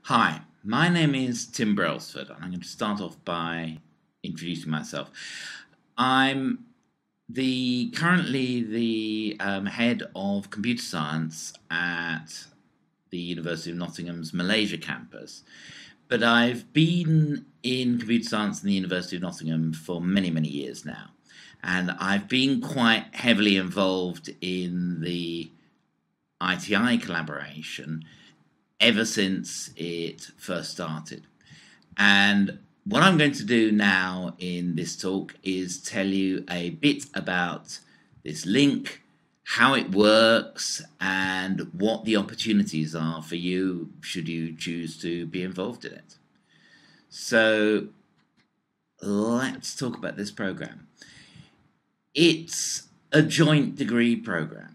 Hi, my name is Tim Brailsford, and I'm going to start off by introducing myself. I'm currently the head of computer science at the University of Nottingham's Malaysia campus, but I've been in computer science in the University of Nottingham for many, many years now, and I've been quite heavily involved in the ITI collaboration ever since it first started. And what I'm going to do now in this talk is tell you a bit about this link, how it works, and what the opportunities are for you should you choose to be involved in it. So let's talk about this program. It's a joint degree program.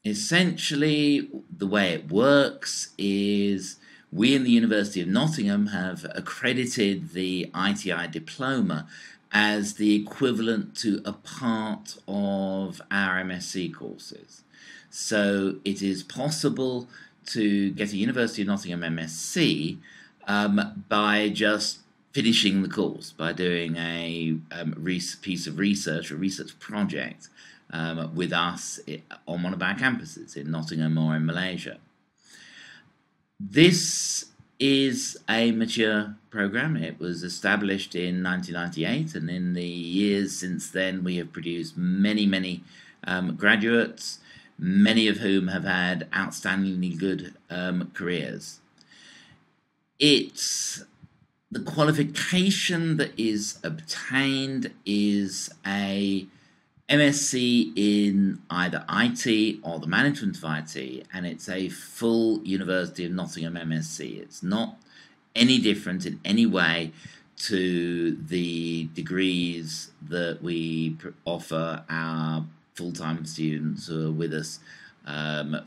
Essentially, the way it works is we in the University of Nottingham have accredited the ITI diploma as the equivalent to a part of our MSc courses. So it is possible to get a University of Nottingham MSc by just finishing the course, by doing a piece of research, a research project with us on one of our campuses in Nottingham or in Malaysia. This is a mature program. It was established in 1998, and in the years since then we have produced many graduates, many of whom have had outstandingly good careers. The qualification that is obtained is a MSc in either IT or the management of IT, and it's a full University of Nottingham MSc. It's not any different in any way to the degrees that we offer our full-time students who are with us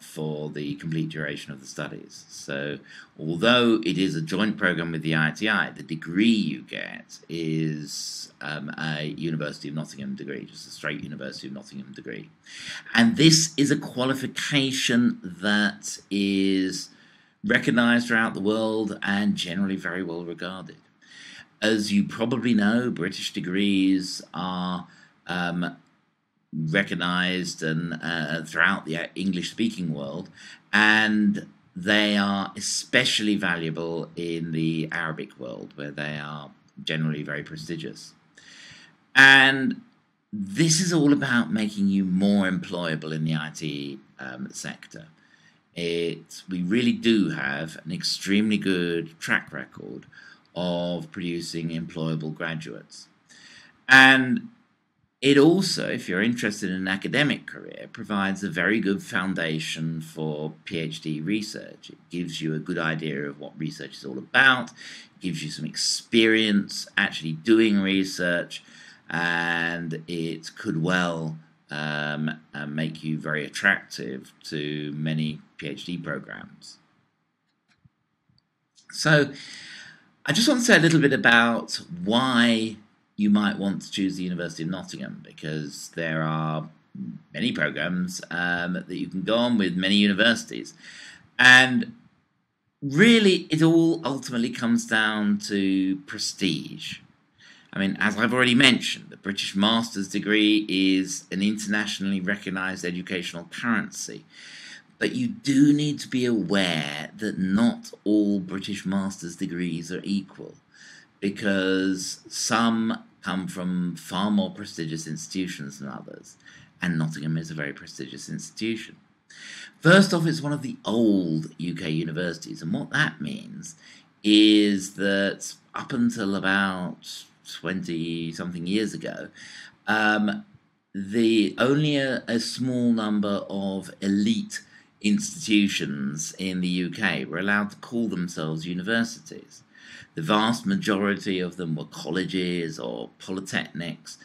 for the complete duration of the studies. So although it is a joint program with the ITI, the degree you get is a University of Nottingham degree, just a straight University of Nottingham degree. And this is a qualification that is recognised throughout the world and generally very well regarded. As you probably know, British degrees are recognised and throughout the English-speaking world, and they are especially valuable in the Arabic world, where they are generally very prestigious. And this is all about making you more employable in the IT sector. We really do have an extremely good track record of producing employable graduates. And it also, if you're interested in an academic career, provides a very good foundation for PhD research. It gives you a good idea of what research is all about, it gives you some experience actually doing research, and it could well make you very attractive to many PhD programs. So I just want to say a little bit about why you might want to choose the University of Nottingham, because there are many programs that you can go on with many universities. And really, it all ultimately comes down to prestige. I mean, as I've already mentioned, the British Master's degree is an internationally recognised educational currency. But you do need to be aware that not all British Master's degrees are equal, because some come from far more prestigious institutions than others, and Nottingham is a very prestigious institution. First off, it's one of the old UK universities, and what that means is that up until about 20-something years ago, only a small number of elite institutions in the UK were allowed to call themselves universities. The vast majority of them were colleges or polytechnics.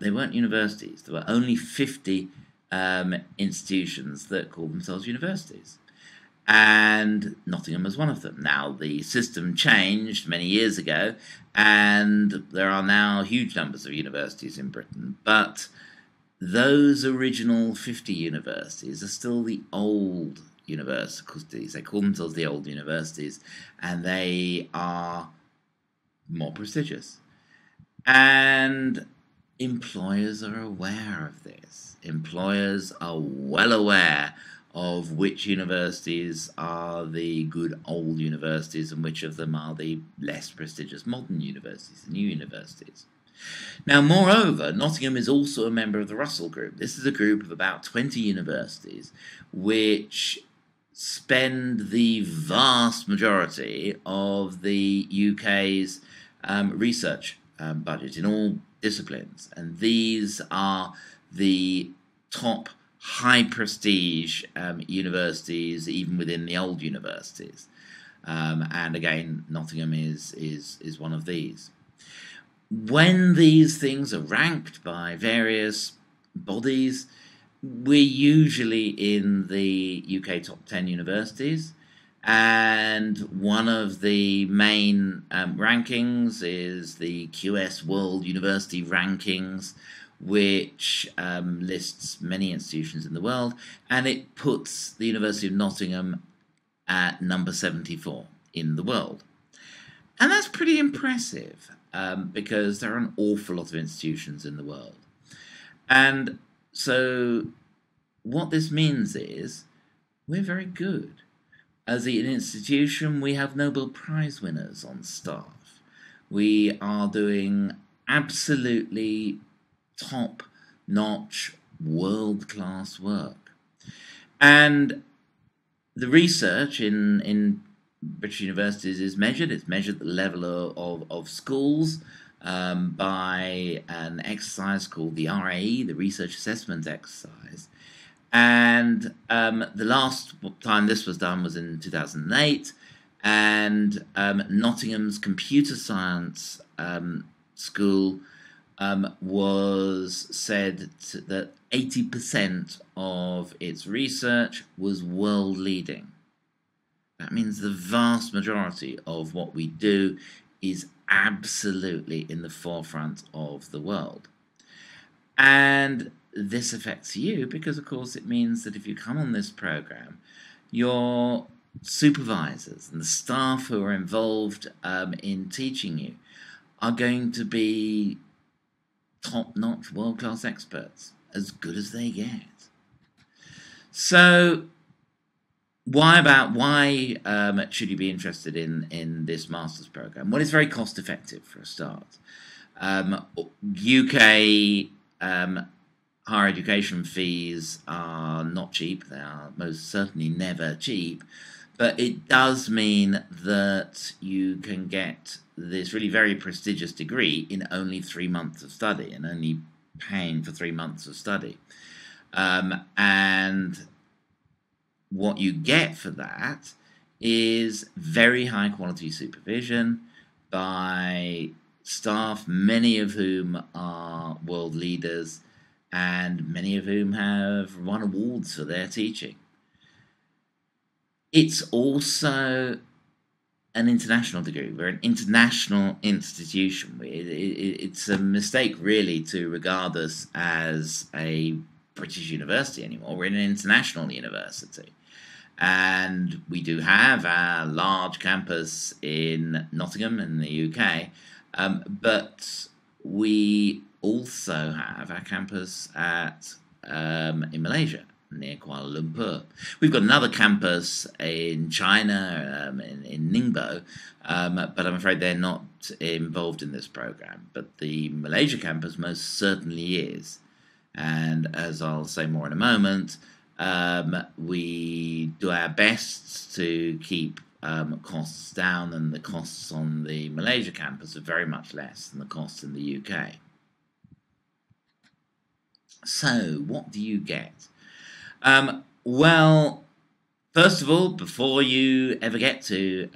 They weren't universities. There were only 50 institutions that called themselves universities. And Nottingham was one of them. Now, the system changed many years ago, and there are now huge numbers of universities in Britain. But those original 50 universities are still the old universities. They call themselves the old universities, and they are more prestigious. And employers are aware of this. Employers are well aware of which universities are the good old universities and which of them are the less prestigious modern universities, the new universities. Now, moreover, Nottingham is also a member of the Russell Group. This is a group of about 20 universities which spend the vast majority of the UK's research budget in all disciplines, and these are the top high prestige universities, even within the old universities. And again, Nottingham is one of these. When these things are ranked by various bodies, we're usually in the UK top 10 universities. And one of the main rankings is the QS World University Rankings, which lists many institutions in the world, and it puts the University of Nottingham at number 74 in the world. And that's pretty impressive, because there are an awful lot of institutions in the world. And so what this means is we're very good. As an institution, we have Nobel Prize winners on staff. We are doing absolutely top-notch, world-class work. And the research in British universities is measured. It's measured at the level of schools by an exercise called the RAE, the Research Assessment Exercise. And the last time this was done was in 2008, and Nottingham's computer science school was said that 80% of its research was world leading. That means the vast majority of what we do is absolutely in the forefront of the world. And this affects you because, of course, it means that if you come on this program, your supervisors and the staff who are involved in teaching you are going to be top-notch, world-class experts, as good as they get. So why should you be interested in this master's program? Well, it's very cost-effective for a start. UK higher education fees are not cheap. They are most certainly never cheap, but it does mean that you can get this really very prestigious degree in only 3 months of study, and only paying for 3 months of study. And what you get for that is very high quality supervision by staff, many of whom are world leaders, and many of whom have won awards for their teaching. It's also an international degree. We're an international institution. It's a mistake, really, to regard us as a British university anymore. We're an international university. And we do have our large campus in Nottingham in the UK, but we also have our campus in Malaysia, near Kuala Lumpur. We've got another campus in China, in Ningbo, but I'm afraid they're not involved in this program. But the Malaysia campus most certainly is. And as I'll say more in a moment, we do our best to keep costs down, and the costs on the Malaysia campus are very much less than the costs in the UK. So, what do you get? Well, first of all, before you ever get to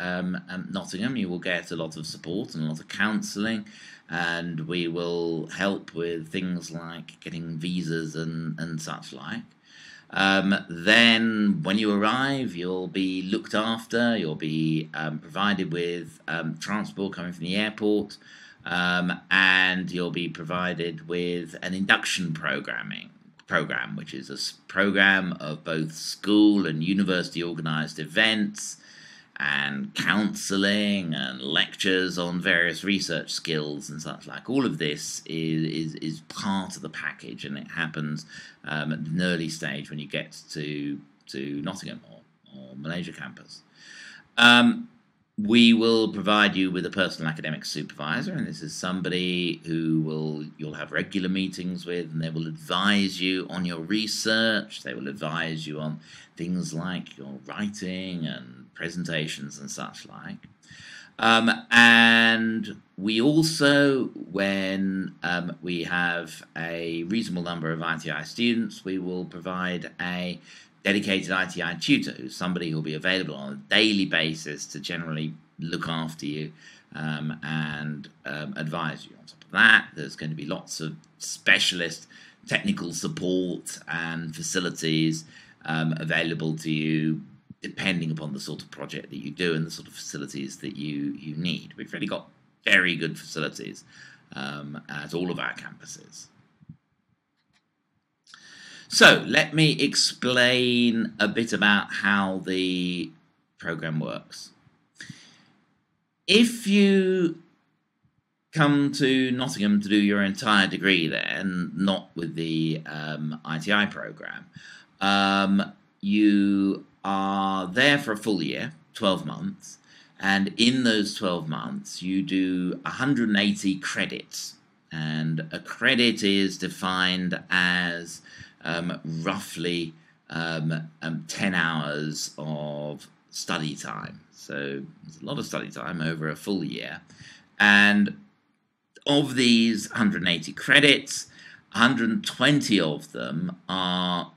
Nottingham, you will get a lot of support and a lot of counselling, and we will help with things like getting visas and such like. Then, when you arrive, you'll be looked after, you'll be provided with transport coming from the airport, and you'll be provided with an induction programming program, which is a program of both school and university organised events and counselling and lectures on various research skills and such like. All of this is part of the package, and it happens at an early stage when you get to Nottingham or Malaysia campus. We will provide you with a personal academic supervisor, and this is somebody who you'll have regular meetings with, and they will advise you on your research. They will advise you on things like your writing and presentations and such like. And we also, when we have a reasonable number of ITI students, we will provide a dedicated ITI tutor, who's somebody who will be available on a daily basis to generally look after you and advise you. On top of that, there's going to be lots of specialist technical support and facilities available to you, depending upon the sort of project that you do and the sort of facilities that you need. We've really got very good facilities at all of our campuses. So let me explain a bit about how the program works. If you come to Nottingham to do your entire degree there, and not with the ITI program, you are there for a full year, 12 months, and in those 12 months you do 180 credits, and a credit is defined as roughly 10 hours of study time. So there's a lot of study time over a full year. And of these 180 credits, 120 of them are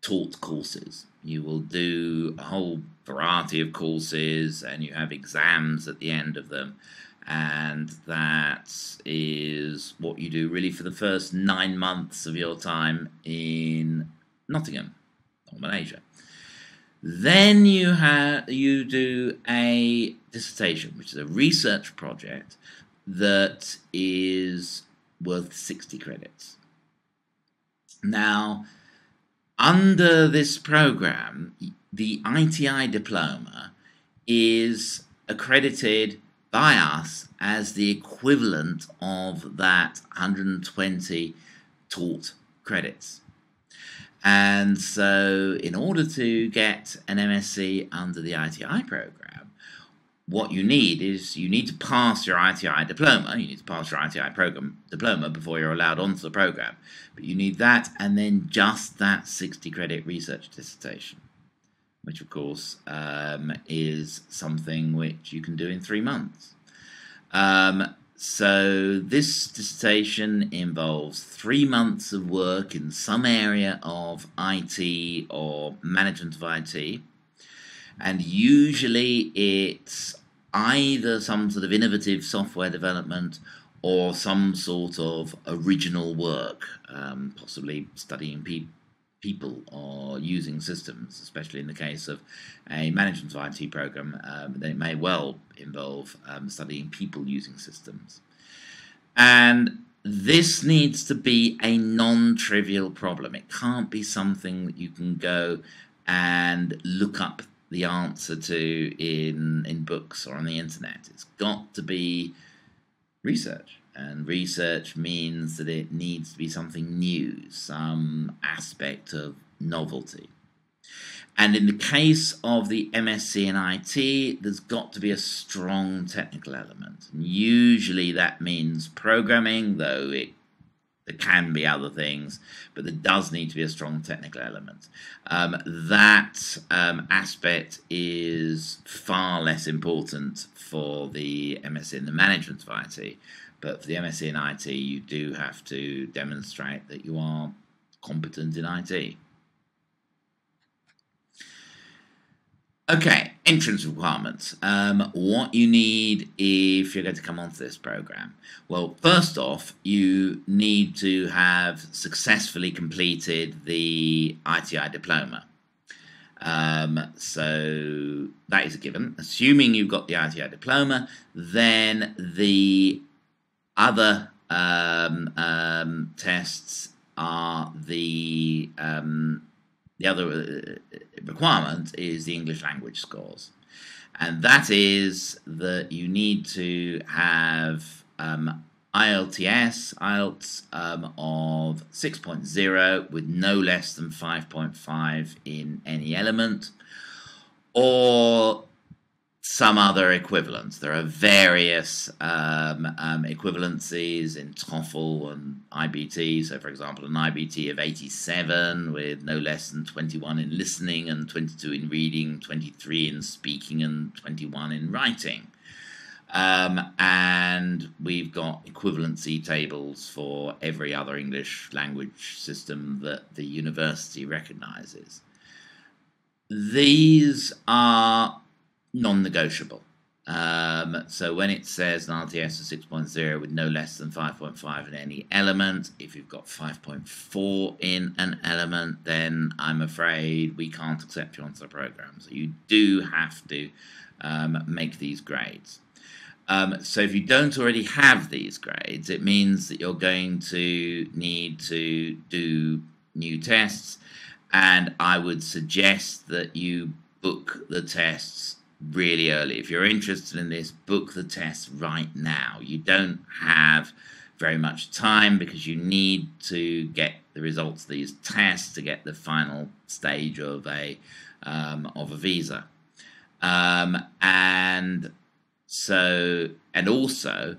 taught courses. You will do a whole variety of courses, and you have exams at the end of them. And that is what you do really for the first 9 months of your time in Nottingham or Malaysia. Then you do a dissertation, which is a research project that is worth 60 credits. Now, under this program, the ITI diploma is accredited by us as the equivalent of that 120 taught credits. And so in order to get an MSc under the ITI program, what you need is you need to pass your ITI diploma. You need to pass your ITI program diploma before you're allowed onto the program. But you need that, and then just that 60 credit research dissertation, which of course is something which you can do in 3 months. So this dissertation involves 3 months of work in some area of IT or management of IT, and usually it's either some sort of innovative software development or some sort of original work, possibly studying people or using systems, especially in the case of a management of IT program, then it may well involve studying people using systems. And this needs to be a non-trivial problem. It can't be something that you can go and look up the answer to in books or on the internet. It's got to be research. And research means that it needs to be something new, some aspect of novelty. And in the case of the MSc in IT, there's got to be a strong technical element. And usually that means programming, though there can be other things, but there does need to be a strong technical element. That aspect is far less important for the MSc in the management of IT. But for the MSc in IT, you do have to demonstrate that you are competent in IT. Okay, entrance requirements. What you need if you're going to come onto this program. Well, first off, you need to have successfully completed the ITI diploma. So that is a given. Assuming you've got the ITI diploma, then the other tests are the other requirement is the English language scores, and that is that you need to have IELTS of 6.0 with no less than 5.5 in any element, or some other equivalents. There are various equivalencies in TOEFL and IBT. So, for example, an IBT of 87 with no less than 21 in listening and 22 in reading, 23 in speaking, and 21 in writing. And we've got equivalency tables for every other English language system that the university recognises. These are non-negotiable. So when it says an RTS of 6.0 with no less than 5.5 in any element, if you've got 5.4 in an element, then I'm afraid we can't accept you onto the program. So you do have to make these grades. So if you don't already have these grades, it means that you're going to need to do new tests, and I would suggest that you book the tests really early. If you're interested in this, book the tests right now. You don't have very much time because you need to get the results of these tests to get the final stage of a visa. And also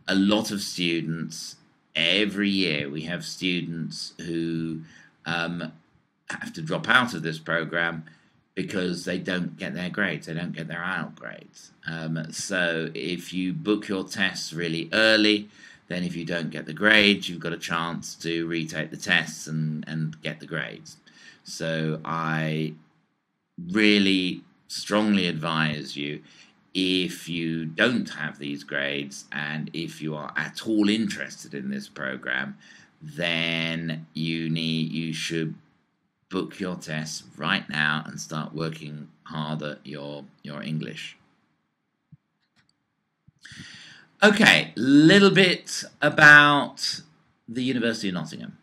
a lot of students, every year we have students who have to drop out of this program because they don't get their grades, they don't get their IELTS grades. So if you book your tests really early, then if you don't get the grades, you've got a chance to retake the tests and get the grades. So I really strongly advise you, if you don't have these grades and if you are at all interested in this program, then you should book your tests right now and start working hard at your English. Okay, little bit about the University of Nottingham.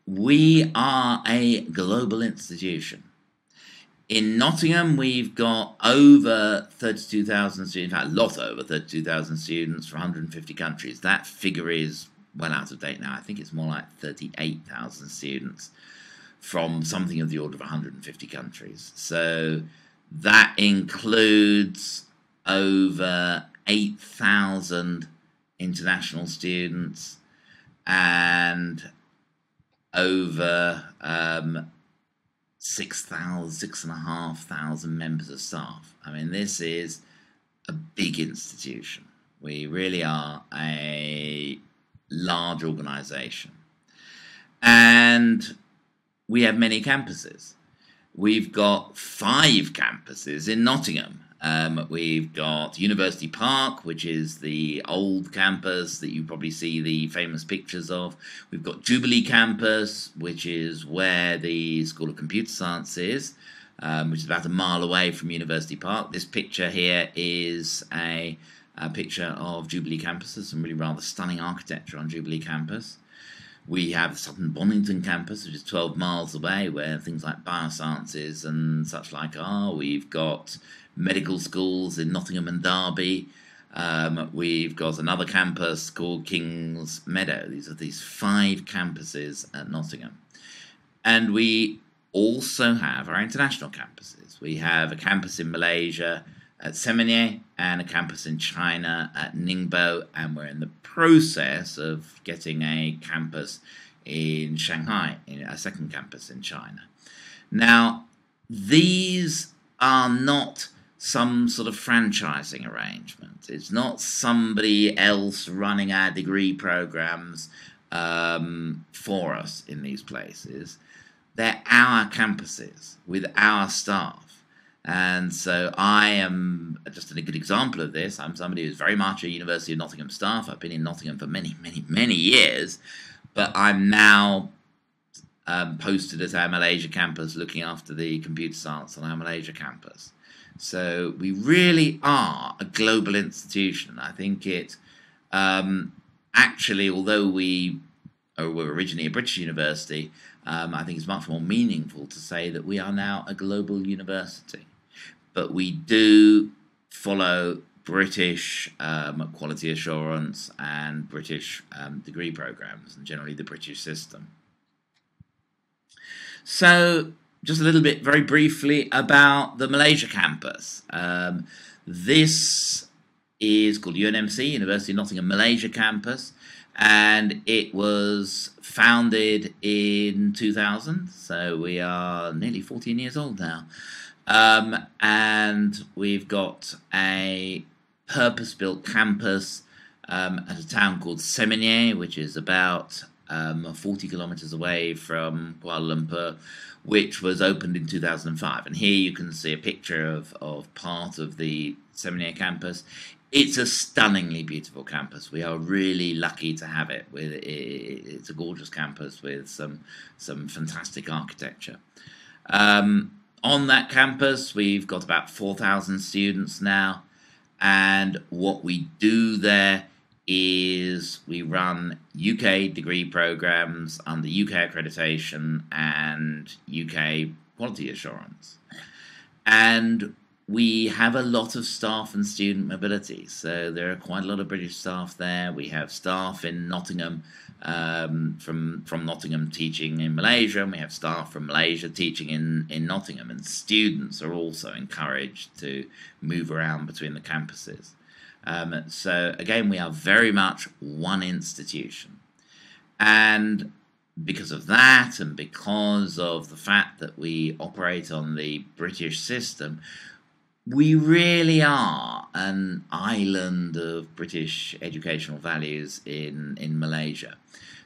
We are a global institution. In Nottingham, we've got over 32,000 students, in fact, a lot over 32,000 students from 150 countries. That figure is well out of date now. I think it's more like 38,000 students from something of the order of 150 countries. So that includes over 8,000 international students and over 6,500 members of staff. I mean, this is a big institution. We really are a large organisation. And we have many campuses. We've got 5 campuses in Nottingham. We've got University Park, which is the old campus that you probably see the famous pictures of. We've got Jubilee Campus, which is where the School of Computer Science is, which is about a mile away from University Park. This picture here is a picture of Jubilee Campus. There's some really rather stunning architecture on Jubilee Campus. We have the Sutton Bonington campus, which is 12 miles away, where things like biosciences and such like are. We've got medical schools in Nottingham and Derby. We've got another campus called King's Meadow. These are these 5 campuses at Nottingham. And we also have our international campuses. We have a campus in Malaysia at Seminye and a campus in China at Ningbo, and we're in the process of getting a campus in Shanghai, a second campus in China. Now, these are not some sort of franchising arrangement. It's not somebody else running our degree programs for us in these places. They're our campuses with our staff. And so I am just a good example of this. I'm somebody who's very much a University of Nottingham staff. I've been in Nottingham for many, many, many years, but I'm now posted at our Malaysia campus looking after the computer science on our Malaysia campus. So we really are a global institution. I think it actually, although we were originally a British university, I think it's much more meaningful to say that we are now a global university. But we do follow British quality assurance and British degree programs, and generally the British system. So, just a little bit, very briefly, about the Malaysia campus. This is called UNMC, University of Nottingham Malaysia campus, and it was founded in 2000, so we are nearly 14 years old now. And we've got a purpose-built campus at a town called Seminyak, which is about 40 kilometres away from Kuala Lumpur, which was opened in 2005. And here you can see a picture of part of the Seminyak campus. It's a stunningly beautiful campus. We are really lucky to have it. It's a gorgeous campus with some fantastic architecture. On that campus, we've got about 4,000 students now, and what we do there is we run UK degree programs under UK accreditation and UK quality assurance. And we have a lot of staff and student mobility, so there are quite a lot of British staff there. We have staff in Nottingham, from Nottingham teaching in Malaysia, and we have staff from Malaysia teaching in Nottingham, and students are also encouraged to move around between the campuses. So again, we are very much one institution, and because of that, and because of the fact that we operate on the British system, we really are an island of British educational values in Malaysia.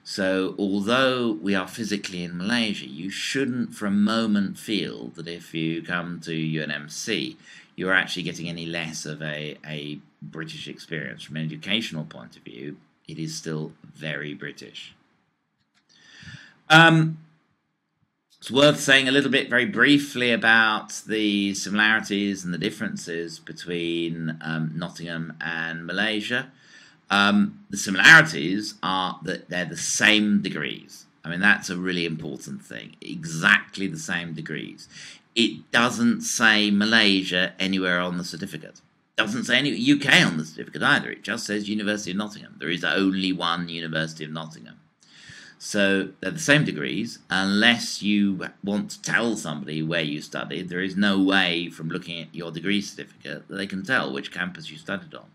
So although we are physically in Malaysia, you shouldn't for a moment feel that if you come to UNMC, you're actually getting any less of a British experience. From an educational point of view, it is still very British. It's worth saying a little bit very briefly about the similarities and the differences between Nottingham and Malaysia. The similarities are that they're the same degrees. I mean, that's a really important thing. Exactly the same degrees. It doesn't say Malaysia anywhere on the certificate. It doesn't say any UK on the certificate either. It just says University of Nottingham. There is only one University of Nottingham. So they're the same degrees. Unless you want to tell somebody where you studied, there is no way from looking at your degree certificate that they can tell which campus you studied on.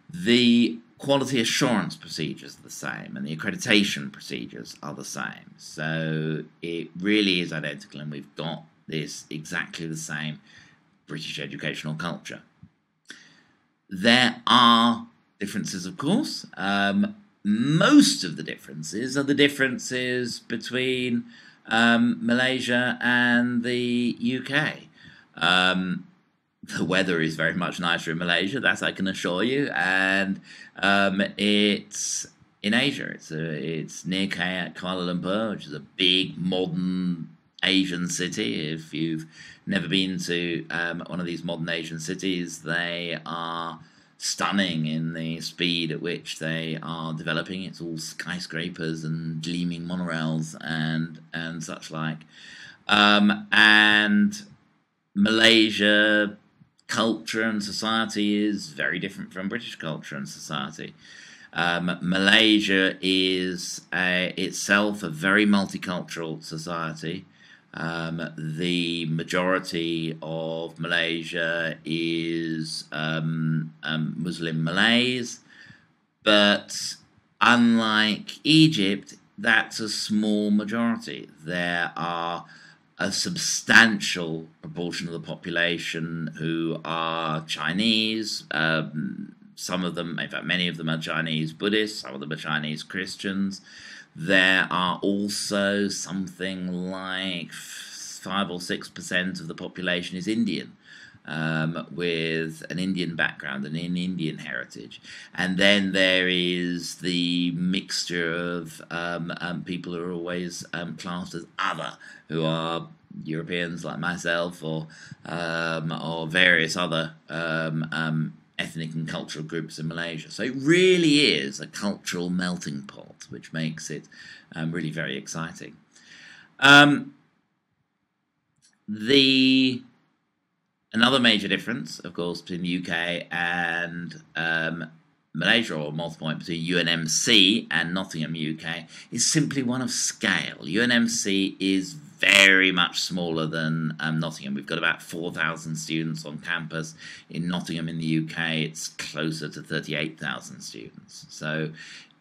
The quality assurance procedures are the same, and the accreditation procedures are the same. So it really is identical, and we've got this exactly the same British educational culture. There are differences, of course. Most of the differences are the differences between Malaysia and the UK. The weather is very much nicer in Malaysia, that I can assure you, and it's in Asia. It's near Kuala Lumpur, which is a big modern Asian city. If you've never been to one of these modern Asian cities, they are stunning in the speed at which they are developing. It's all skyscrapers and gleaming monorails and such like. And Malaysia culture and society is very different from British culture and society. Malaysia is itself a very multicultural society. The majority of Malaysia is Muslim Malays, but unlike Egypt, that's a small majority. There are a substantial proportion of the population who are Chinese. Some of them, in fact, many of them are Chinese Buddhists, some of them are Chinese Christians. There are also something like 5 or 6% of the population is Indian, with an Indian background and an Indian heritage. And then there is the mixture of people who are always classed as other, who are Europeans like myself, or various other ethnic and cultural groups in Malaysia. So it really is a cultural melting pot, which makes it really very exciting. Another major difference, of course, between the UK and Malaysia, or multiple point between UNMC and Nottingham, UK, is simply one of scale. UNMC is very much smaller than Nottingham. We've got about 4,000 students on campus. In Nottingham in the UK, it's closer to 38,000 students. So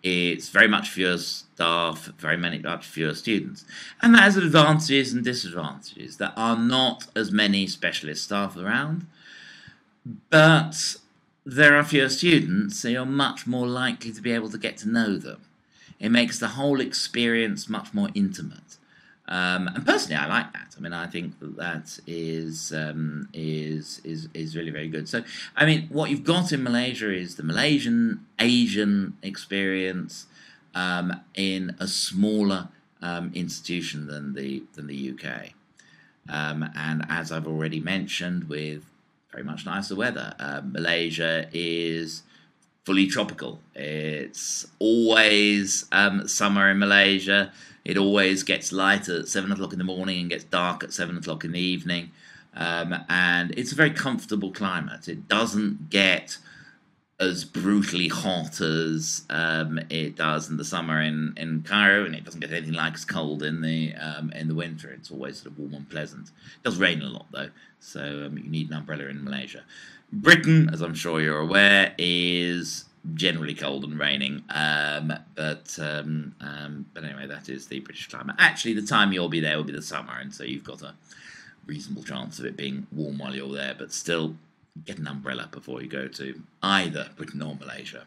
it's very much fewer staff, much fewer students. And that has advantages and disadvantages. There are not as many specialist staff around, but there are fewer students, so you're much more likely to be able to get to know them. It makes the whole experience much more intimate. And personally, I like that. I mean, I think that is really very good. So, I mean, what you've got in Malaysia is the Malaysian Asian experience in a smaller institution than the UK. And as I've already mentioned, with very much nicer weather, Malaysia is fully tropical. It's always summer in Malaysia. It always gets light at 7 o'clock in the morning and gets dark at 7 o'clock in the evening. And it's a very comfortable climate. It doesn't get as brutally hot as it does in the summer in Cairo, and it doesn't get anything like as cold in the winter. It's always sort of warm and pleasant. It does rain a lot, though, so you need an umbrella in Malaysia. Britain, as I'm sure you're aware, is generally cold and raining, but anyway, that is the British climate. Actually, the time you'll be there will be the summer, and so you've got a reasonable chance of it being warm while you're there, but still, get an umbrella before you go to either Britain or Malaysia.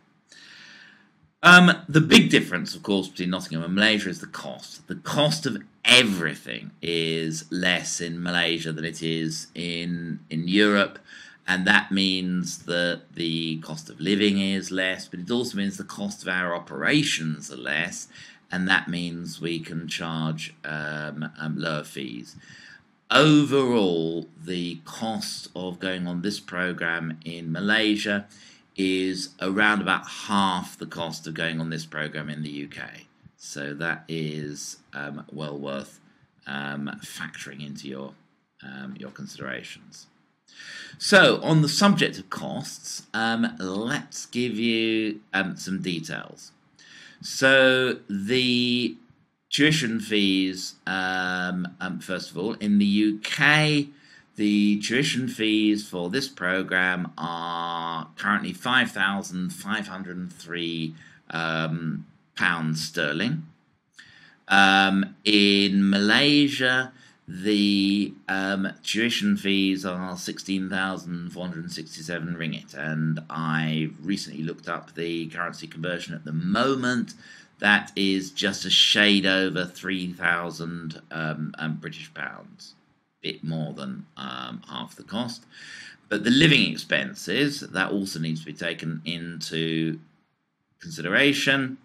The big difference, of course, between Nottingham and Malaysia is the cost. The cost of everything is less in Malaysia than it is in Europe. And that means that the cost of living is less, but it also means the cost of our operations are less, and that means we can charge lower fees. Overall, the cost of going on this program in Malaysia is around about half the cost of going on this program in the UK. So that is well worth factoring into your considerations. So, on the subject of costs, let's give you some details. So, the tuition fees, first of all, in the UK, the tuition fees for this programme are currently £5,503 pounds sterling. In Malaysia, the tuition fees are 16,467 ringgit, and I recently looked up the currency conversion at the moment. That is just a shade over 3,000 British pounds, a bit more than half the cost. But the living expenses, that also needs to be taken into consideration.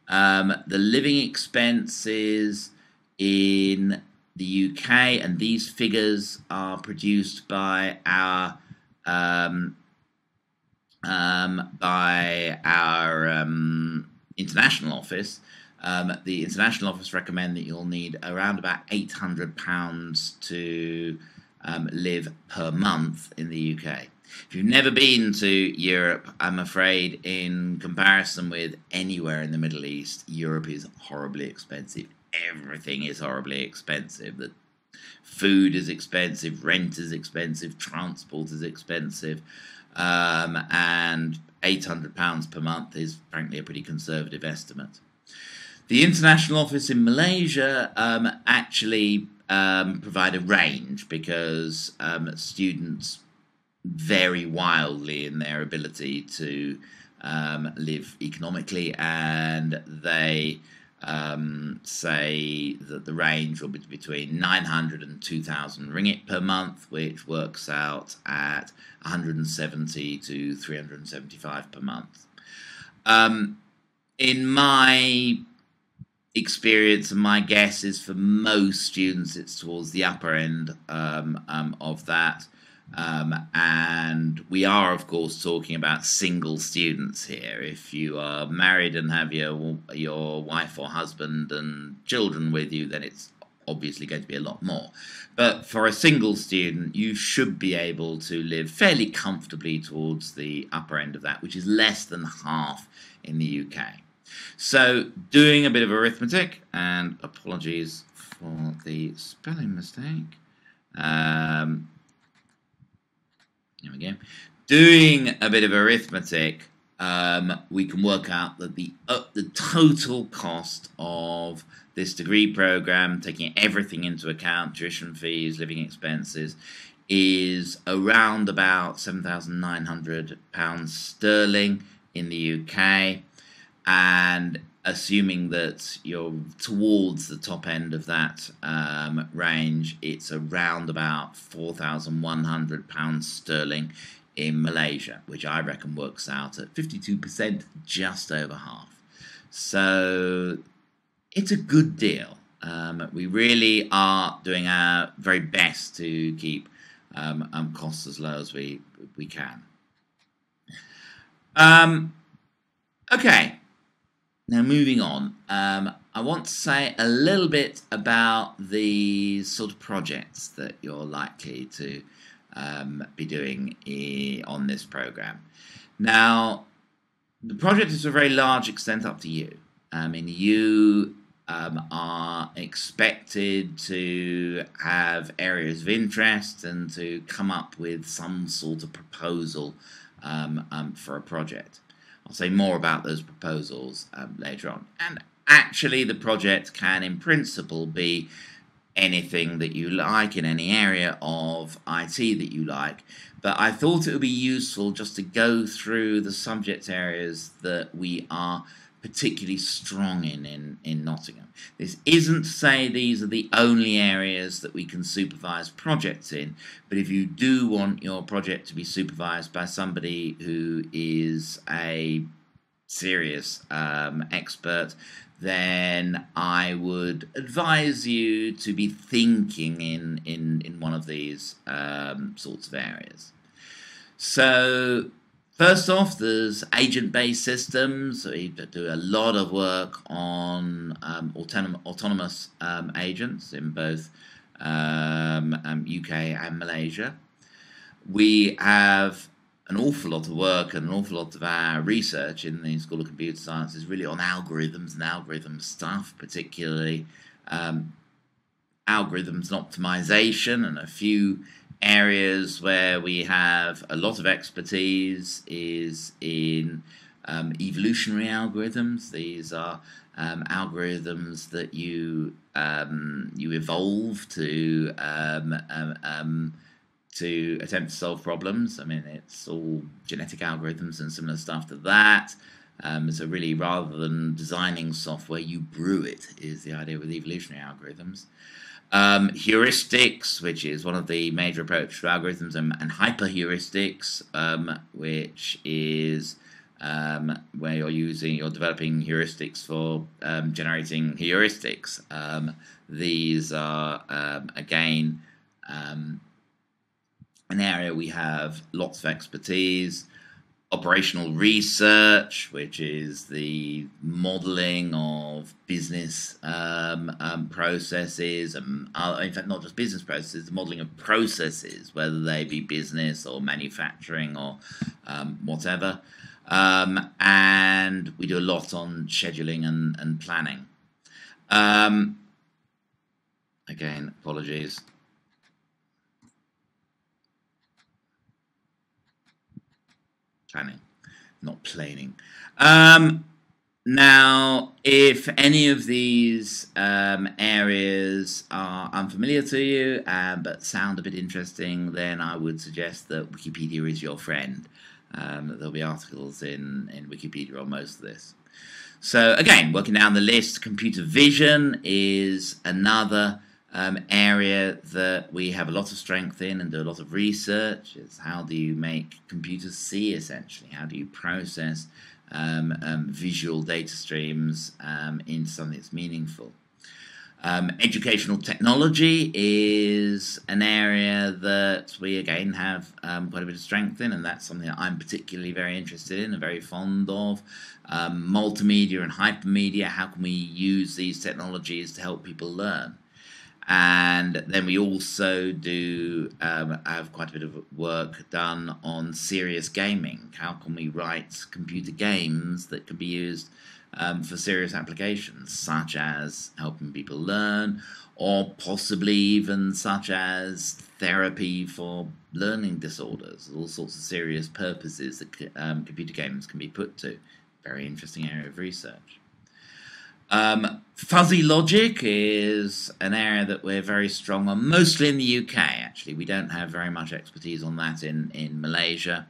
The living expenses in the UK, and these figures are produced by our international office. The international office recommend that you'll need around about £800 to live per month in the UK. If you've never been to Europe, I'm afraid in comparison with anywhere in the Middle East, Europe is horribly expensive. Everything is horribly expensive. The food is expensive, rent is expensive, transport is expensive, and £800 per month is frankly a pretty conservative estimate. The international office in Malaysia actually provide a range because students vary wildly in their ability to live economically, and they say that the range will be between 900 and 2,000 ringgit per month, which works out at 170 to 375 per month. In my experience, and my guess is for most students it's towards the upper end of that. And we are, of course, talking about single students here. If you are married and have your wife or husband and children with you, then it's obviously going to be a lot more. But for a single student, you should be able to live fairly comfortably towards the upper end of that, which is less than half in the UK. So doing a bit of arithmetic, and apologies for the spelling mistake. Here we go. Doing a bit of arithmetic, we can work out that the total cost of this degree program, taking everything into account, tuition fees, living expenses, is around about £7,900 sterling in the UK, and assuming that you're towards the top end of that range, it's around about £4,100 sterling in Malaysia, which I reckon works out at 52%, just over half. So it's a good deal. We really are doing our very best to keep costs as low as we can. Okay. Now, moving on, I want to say a little bit about the sort of projects that you're likely to be doing on this program. Now, the project is to a very large extent up to you. I mean, you are expected to have areas of interest and to come up with some sort of proposal for a project. I'll say more about those proposals later on. And actually, the project can, in principle, be anything that you like in any area of IT that you like. But I thought it would be useful just to go through the subject areas that we are particularly strong in Nottingham. This isn't to say these are the only areas that we can supervise projects in, but if you do want your project to be supervised by somebody who is a serious expert, then I would advise you to be thinking in one of these sorts of areas. So first off, there's agent-based systems. We do a lot of work on autonomous agents in both UK and Malaysia. We have an awful lot of work and an awful lot of our research in the School of Computer Science is really on algorithms and algorithm stuff, particularly algorithms and optimization, and a few areas where we have a lot of expertise is in evolutionary algorithms. These are algorithms that you evolve to attempt to solve problems. I mean, it's all genetic algorithms and similar stuff to that. So really, rather than designing software, you brew it, is the idea with evolutionary algorithms. Heuristics, which is one of the major approaches to algorithms, and hyperheuristics, which is where you're developing heuristics for generating heuristics. These are, again, an area we have lots of expertise. Operational research, which is the modeling of business processes, and in fact not just business processes, the modeling of processes, whether they be business or manufacturing or whatever. And we do a lot on scheduling and planning. Again, apologies. Planning, not planing. Now, if any of these areas are unfamiliar to you but sound a bit interesting, then I would suggest that Wikipedia is your friend. There'll be articles in Wikipedia on most of this. So again, working down the list, computer vision is another area that we have a lot of strength in and do a lot of research. It's how do you make computers see, essentially? How do you process visual data streams into something that's meaningful? Educational technology is an area that we again have quite a bit of strength in, and that's something that I'm particularly very interested in and very fond of. Multimedia and hypermedia, how can we use these technologies to help people learn? And then we also do have quite a bit of work done on serious gaming. How can we write computer games that can be used for serious applications, such as helping people learn, or possibly even such as therapy for learning disorders, all sorts of serious purposes that computer games can be put to. Very interesting area of research. Fuzzy logic is an area that we're very strong on, mostly in the UK, actually. We don't have very much expertise on that in Malaysia.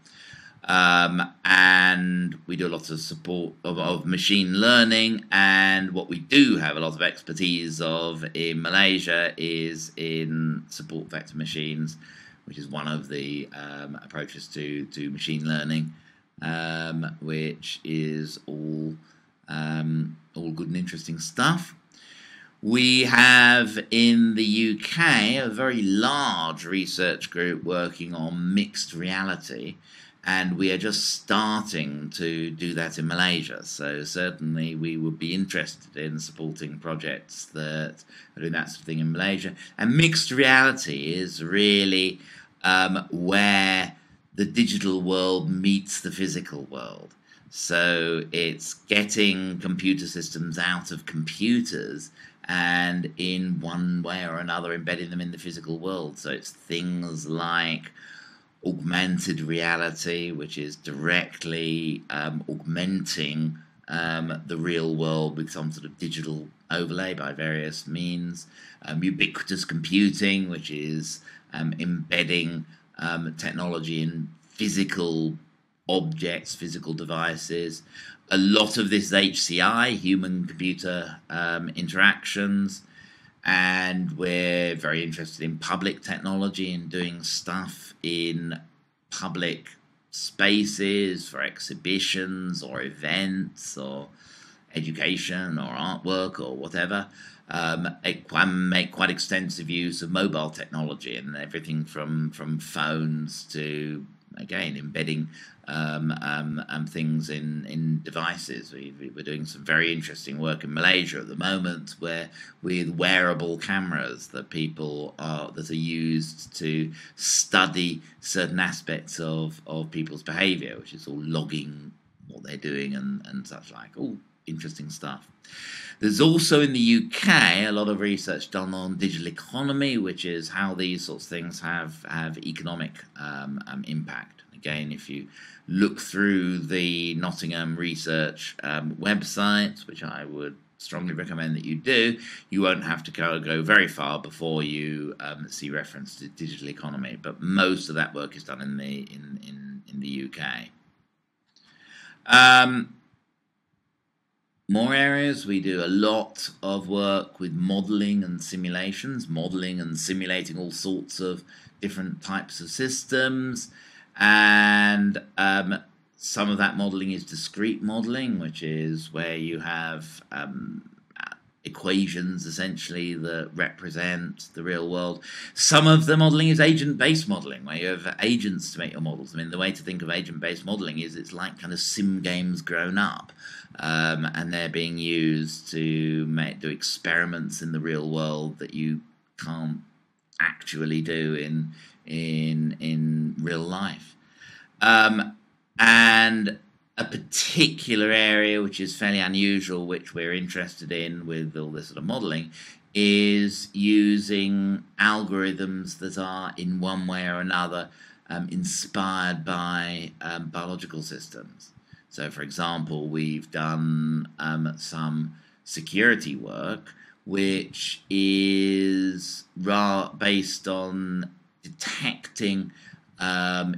And we do a lot of support of machine learning, and what we do have a lot of expertise of in Malaysia is in support vector machines, which is one of the approaches to machine learning, which is all good and interesting stuff. We have in the UK a very large research group working on mixed reality, and we are just starting to do that in Malaysia. So certainly we would be interested in supporting projects that are doing that sort of thing in Malaysia. And mixed reality is really where the digital world meets the physical world. So it's getting computer systems out of computers and in one way or another embedding them in the physical world. So it's things like augmented reality, which is directly augmenting the real world with some sort of digital overlay by various means. Ubiquitous computing, which is embedding technology in physical objects, physical devices. A lot of this is HCI, human-computer interactions, and we're very interested in public technology and doing stuff in public spaces for exhibitions or events or education or artwork or whatever. It can make quite extensive use of mobile technology and everything from phones to, again, embedding things in devices. We're doing some very interesting work in Malaysia at the moment, where with wearable cameras that are used to study certain aspects of people's behaviour, which is all logging what they're doing and such like. All interesting stuff. There's also in the UK a lot of research done on digital economy, which is how these sorts of things have economic impact. Again, if you look through the Nottingham research website, which I would strongly recommend that you do, you won't have to go very far before you see reference to digital economy. But most of that work is done in the UK. More areas, we do a lot of work with modeling and simulations, modeling and simulating all sorts of different types of systems. And some of that modeling is discrete modeling, which is where you have equations essentially that represent the real world. Some of the modeling is agent-based modeling, where you have agents to make your models. I mean, the way to think of agent-based modeling is it's like kind of sim games grown up, and they're being used to do experiments in the real world that you can't actually do in real life. And a particular area which is fairly unusual, which we're interested in with all this sort of modeling, is using algorithms that are in one way or another inspired by biological systems. So, for example, we've done some security work which is based on detecting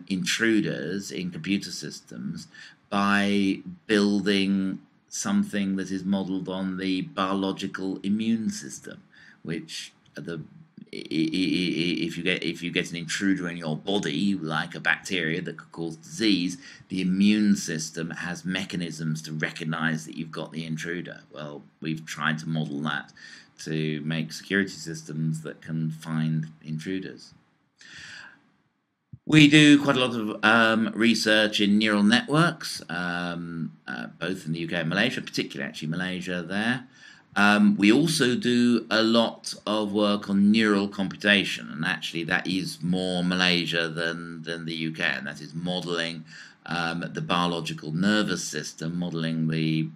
intruders in computer systems by building something that is modeled on the biological immune system, which if you get an intruder in your body, like a bacteria that could cause disease, the immune system has mechanisms to recognize that you've got the intruder. Well, we've tried to model that to make security systems that can find intruders. We do quite a lot of research in neural networks, both in the UK and Malaysia, particularly actually Malaysia there. We also do a lot of work on neural computation, and actually that is more Malaysia than the UK, and that is modelling the biological nervous system, modelling the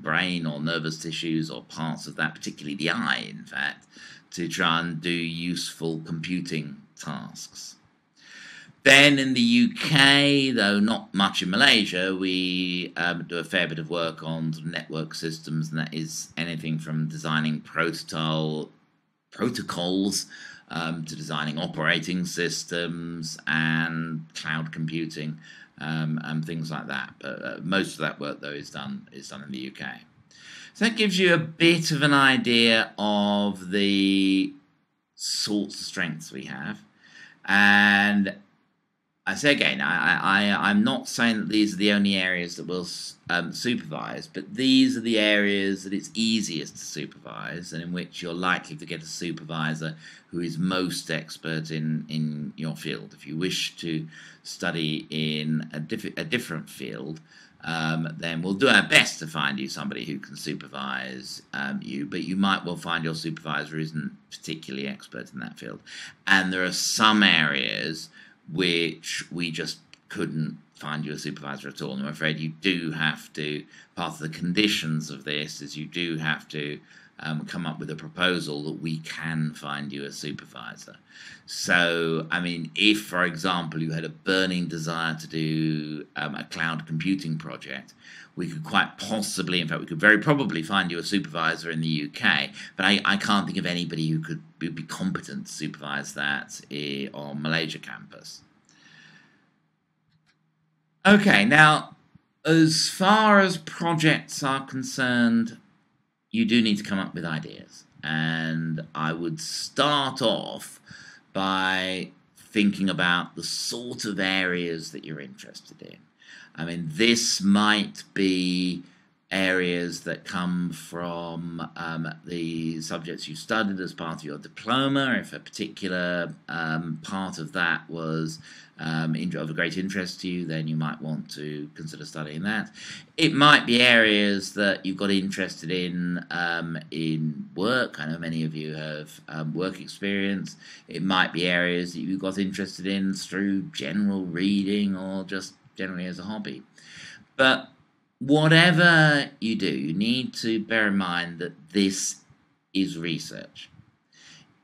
brain or nervous tissues or parts of that, particularly the eye, in fact, to try and do useful computing tasks. Then in the UK, though not much in Malaysia, we do a fair bit of work on sort of network systems, and that is anything from designing protocols to designing operating systems and cloud computing and things like that. But most of that work, though, is done in the UK. So that gives you a bit of an idea of the sorts of strengths we have. And I say again, I'm not saying that these are the only areas that we'll supervise, but these are the areas that it's easiest to supervise and in which you're likely to get a supervisor who is most expert in your field. If you wish to study in a different field, then we'll do our best to find you somebody who can supervise you, but you might well find your supervisor isn't particularly expert in that field. And there are some areas which we just couldn't find you a supervisor at all. And I'm afraid you do have to, part of the conditions of this is you do have to come up with a proposal that we can find you a supervisor. So, I mean, if, for example, you had a burning desire to do a cloud computing project, we could quite possibly, in fact, we could very probably find you a supervisor in the UK, but I can't think of anybody who would be competent to supervise that on Malaysia campus. Okay, now, as far as projects are concerned, you do need to come up with ideas. And I would start off by thinking about the sort of areas that you're interested in. I mean, this might be areas that come from the subjects you studied as part of your diploma. If a particular part of that was of a great interest to you, then you might want to consider studying that. It might be areas that you got interested in work. I know many of you have work experience. It might be areas that you got interested in through general reading or just generally as a hobby. But whatever you do, you need to bear in mind that this is research.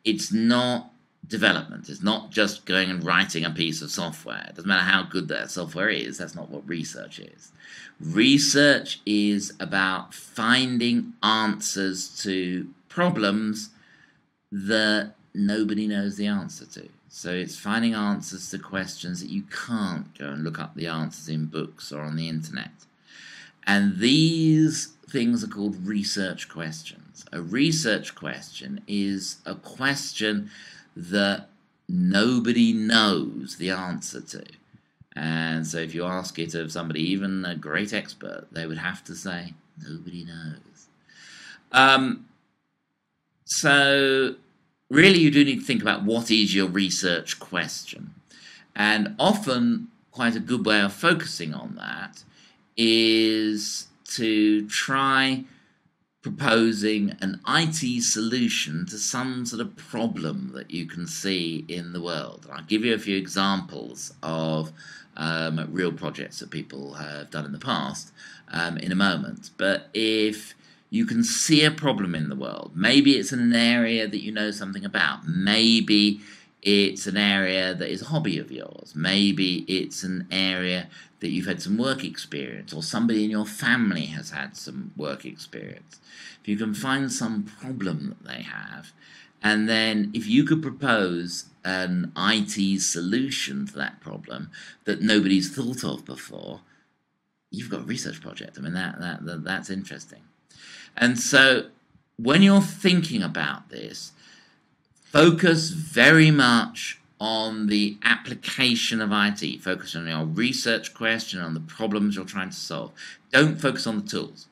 It's not development. It's not just going and writing a piece of software. It doesn't matter how good that software is. That's not what research is. Research is about finding answers to problems that nobody knows the answer to. So it's finding answers to questions that you can't go and look up the answers in books or on the internet. And these things are called research questions. A research question is a question that nobody knows the answer to. And so if you ask it of somebody, even a great expert, they would have to say, nobody knows. So really you do need to think about what is your research question. And often quite a good way of focusing on that is to try proposing an IT solution to some sort of problem that you can see in the world. And I'll give you a few examples of real projects that people have done in the past in a moment. But if you can see a problem in the world, maybe it's in an area that you know something about, maybe it's an area that is a hobby of yours, maybe it's an area that you've had some work experience, or somebody in your family has had some work experience. If you can find some problem that they have, and then if you could propose an IT solution to that problem that nobody's thought of before, you've got a research project. I mean, that's interesting. And so when you're thinking about this, Focus very much on the application of IT. Focus on your research question, on the problems you're trying to solve. Don't focus on the tools.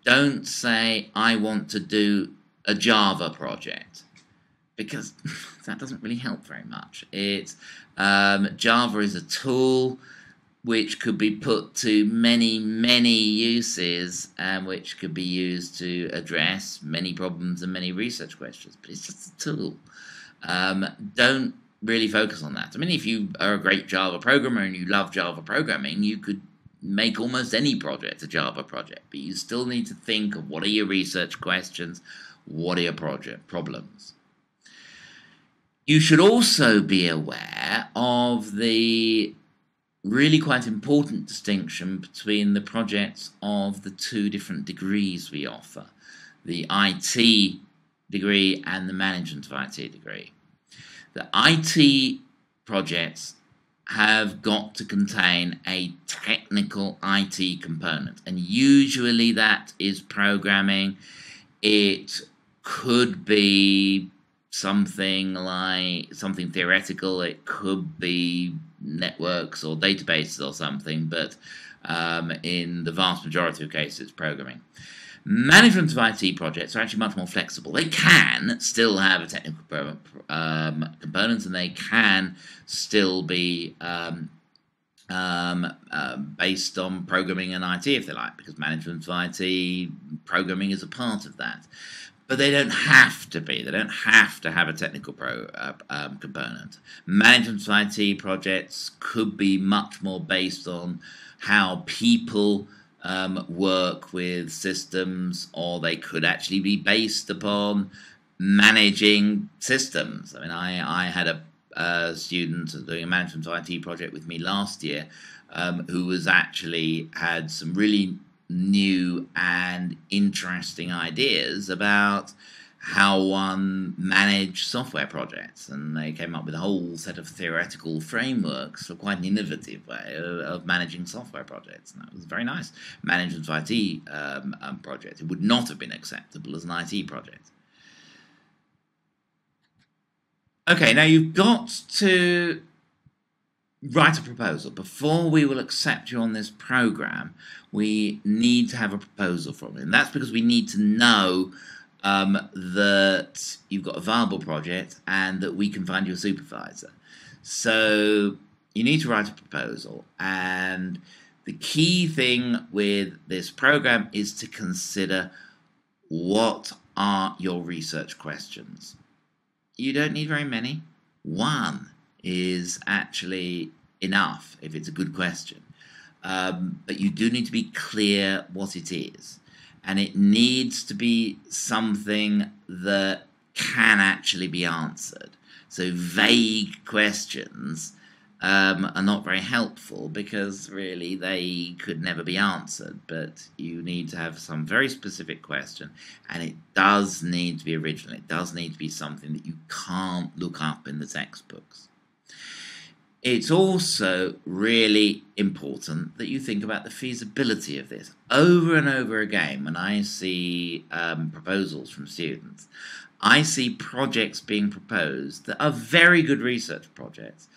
Don't say, I want to do a Java project, because that doesn't really help very much. Java is a tool which could be put to many, many uses, and which could be used to address many problems and many research questions, but it's just a tool. Don't really focus on that. I mean, if you are a great Java programmer and you love Java programming, you could make almost any project a Java project, but you still need to think of what are your research questions, what are your project problems. You should also be aware of the really quite important distinction between the projects of the two different degrees we offer, the IT degree and the management of IT degree. The IT projects have got to contain a technical IT component, and usually that is programming. It could be something theoretical, it could be networks or databases or something, but in the vast majority of cases it's programming. Management of IT projects are actually much more flexible. They can still have a technical component, and they can still be based on programming and IT, if they like, because management of IT programming is a part of that. But they don't have to be. They don't have to have a technical component. Management of IT projects could be much more based on how people work with systems, or they could actually be based upon managing systems. I mean, I had a student doing a management of IT project with me last year who was actually had some really new and interesting ideas about how one managed software projects, and they came up with a whole set of theoretical frameworks for quite an innovative way of managing software projects, and that was very nice. Management of IT project. It would not have been acceptable as an IT project. Okay, now you've got to write a proposal. Before we will accept you on this program, we need to have a proposal from you, and that's because we need to know that you've got a viable project and that we can find you a supervisor. So you need to write a proposal, and the key thing with this program is to consider what are your research questions. You don't need very many. One is actually enough if it's a good question. But you do need to be clear what it is. And it needs to be something that can actually be answered. So vague questions are not very helpful, because really they could never be answered. But you need to have some very specific question, and it does need to be original. It does need to be something that you can't look up in the textbooks. It's also really important that you think about the feasibility of this. Over and over again, when I see proposals from students, I see projects being proposed that are very good research projects,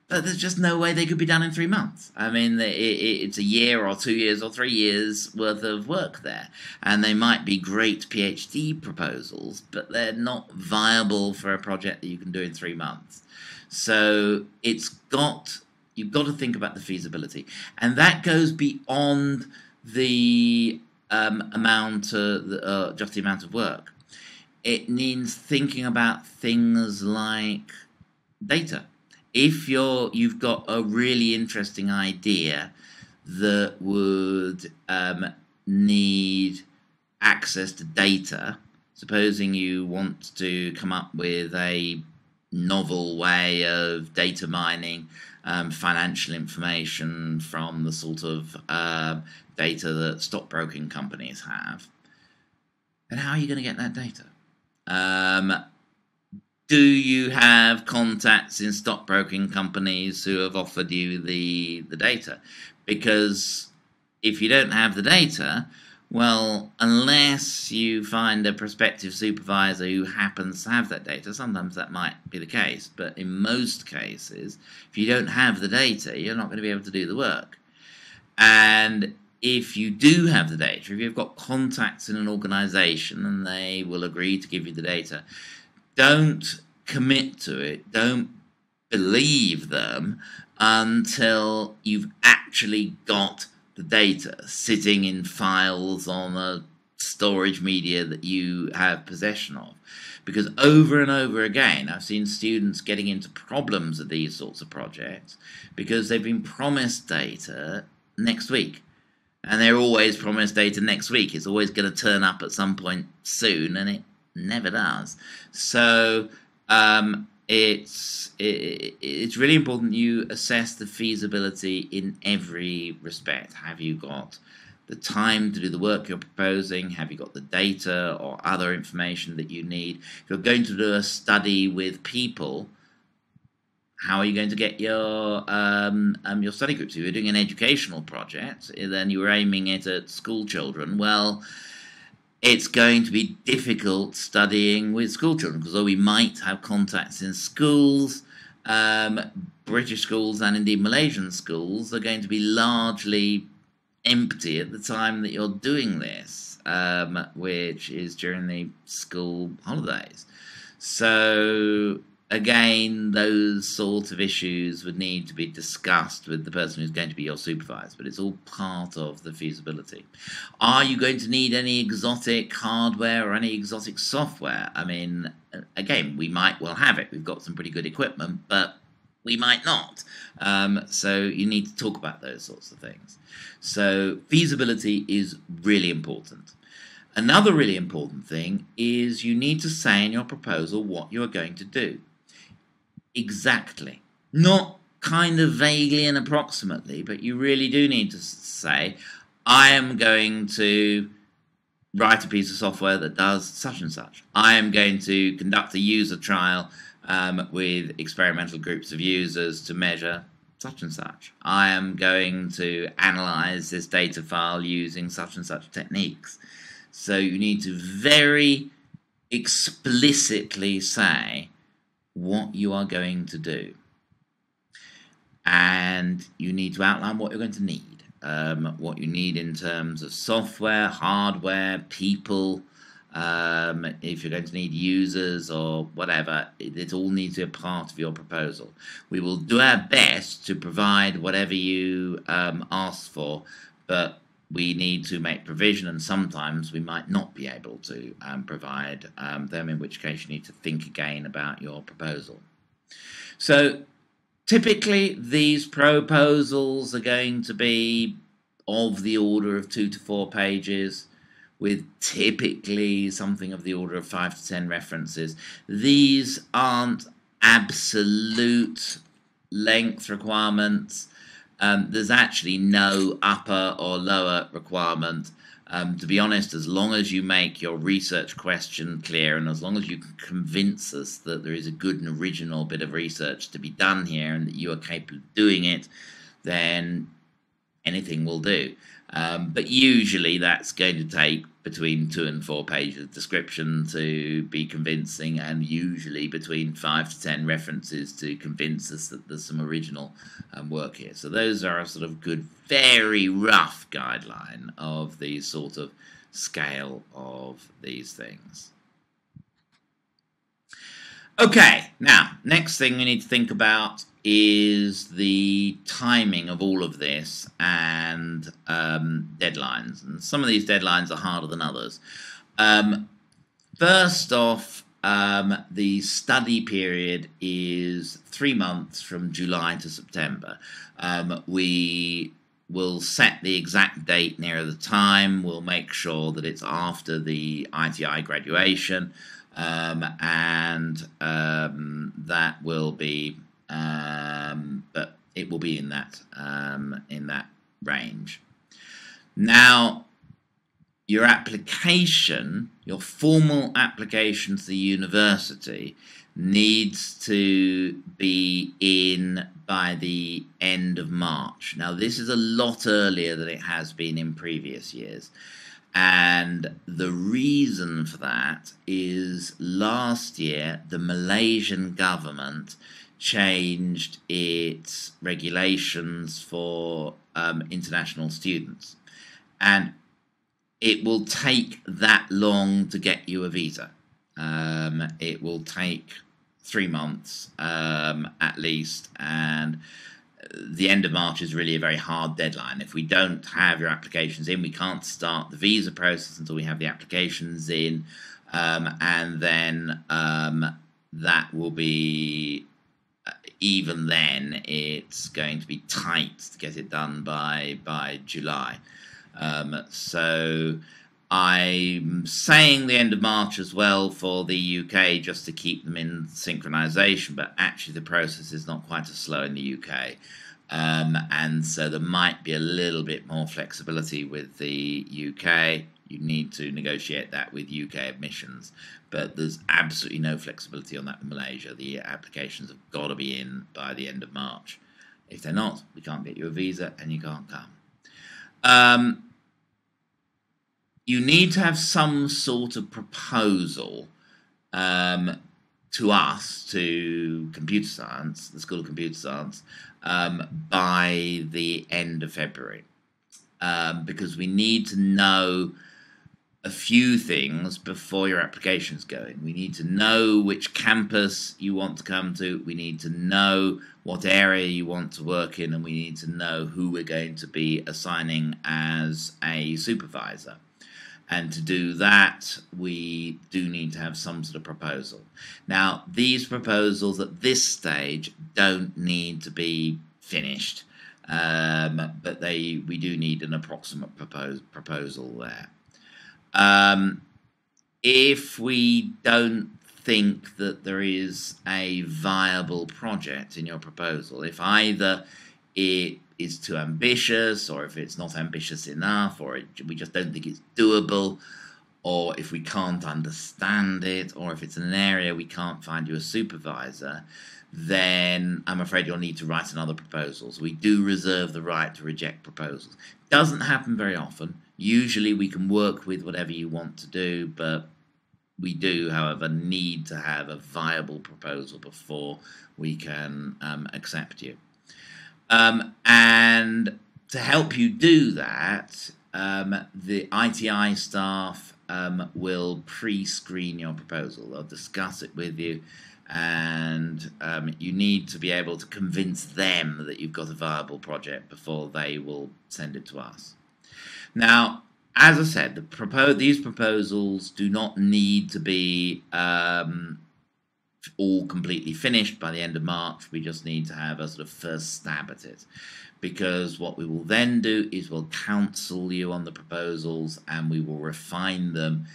but there's just no way they could be done in 3 months. I mean, it's a year or 2 years or 3 years worth of work there. And they might be great PhD proposals, but they're not viable for a project that you can do in 3 months. So you've got to think about the feasibility. And that goes beyond the just the amount of work. It means thinking about things like data. If you've got a really interesting idea that would need access to data, supposing you want to come up with a novel way of data mining financial information from the sort of data that stockbroking companies have, then how are you going to get that data? Do you have contacts in stockbroking companies who have offered you the data? Because if you don't have the data, Well, unless you find a prospective supervisor who happens to have that data, sometimes that might be the case, but in most cases, if you don't have the data, you're not going to be able to do the work. And if you do have the data, if you've got contacts in an organization and they will agree to give you the data, don't commit to it, don't believe them until you've actually got the data sitting in files on a storage media that you have possession of. Because over and over again, I've seen students getting into problems with these sorts of projects because they've been promised data next week. And they're always promised data next week. It's always going to turn up at some point soon, and it never does. So it's really important you assess the feasibility in every respect. Have you got the time to do the work you're proposing? Have you got the data or other information that you need? If you're going to do a study with people, how are you going to get your study groups? If you're doing an educational project, then you were aiming it at school children. Well, it's going to be difficult studying with school children because although we might have contacts in schools, British schools and indeed Malaysian schools are going to be largely empty at the time that you're doing this, which is during the school holidays. So again, those sort of issues would need to be discussed with the person who's going to be your supervisor, but it's all part of the feasibility. Are you going to need any exotic hardware or any exotic software? I mean, again, we might well have it. We've got some pretty good equipment, but we might not. So you need to talk about those sorts of things. So feasibility is really important. Another really important thing is you need to say in your proposal what you're going to do. Exactly. Not kind of vaguely and approximately, but you really do need to say, I am going to write a piece of software that does such and such. I am going to conduct a user trial with experimental groups of users to measure such and such. I am going to analyze this data file using such and such techniques. So you need to very explicitly say what you are going to do. And you need to outline what you're going to need. What you need in terms of software, hardware, people, if you're going to need users or whatever, it all needs to be a part of your proposal. We will do our best to provide whatever you ask for, but we need to make provision, and sometimes we might not be able to provide them, in which case you need to think again about your proposal. So typically these proposals are going to be of the order of 2 to 4 pages, with typically something of the order of 5 to 10 references. These aren't absolute length requirements. There's actually no upper or lower requirement. To be honest, as long as you make your research question clear and as long as you can convince us that there is a good and original bit of research to be done here and that you are capable of doing it, then anything will do. But usually that's going to take between 2 and 4 pages of description to be convincing, and usually between 5 to 10 references to convince us that there's some original work here. So those are a sort of good, very rough guideline of the sort of scale of these things. Okay, now, next thing we need to think about is the timing of all of this and deadlines. And some of these deadlines are harder than others. First off, the study period is 3 months from July to September. We will set the exact date nearer the time. We'll make sure that it's after the ITI graduation. That will be, but it will be in that range. Now, your application, your formal application to the university, needs to be in by the end of March. Now, this is a lot earlier than it has been in previous years. And the reason for that is last year the Malaysian government changed its regulations for international students. And it will take that long to get you a visa. It will take 3 months at least, and the end of March is really a very hard deadline. If we don't have your applications in, we can't start the visa process until we have the applications in, and then that will be, even then, it's going to be tight to get it done by July. So I'm saying the end of March as well for the UK, just to keep them in synchronisation, but actually the process is not quite as slow in the UK. And so there might be a little bit more flexibility with the UK. You need to negotiate that with UK admissions, but there's absolutely no flexibility on that in Malaysia. The applications have got to be in by the end of March. If they're not, we can't get you a visa and you can't come. You need to have some sort of proposal to us, to computer science, the School of Computer Science, by the end of February, because we need to know a few things before your application's going. We need to know which campus you want to come to, we need to know what area you want to work in, and we need to know who we're going to be assigning as a supervisor. And to do that, we do need to have some sort of proposal. Now, these proposals at this stage don't need to be finished, but we do need an approximate proposal there. If we don't think that there is a viable project in your proposal, if either it is too ambitious, or if it's not ambitious enough, or we just don't think it's doable, or if we can't understand it, or if it's in an area we can't find you a supervisor, then I'm afraid you'll need to write another proposal. So we do reserve the right to reject proposals. Doesn't happen very often. Usually we can work with whatever you want to do, but we do, however, need to have a viable proposal before we can accept you. And to help you do that, the ITI staff will pre-screen your proposal. They'll discuss it with you, and you need to be able to convince them that you've got a viable project before they will send it to us. Now, as I said, these proposals do not need to be all completely finished by the end of March. We just need to have a sort of first stab at it, because what we will then do is we'll counsel you on the proposals and we will refine them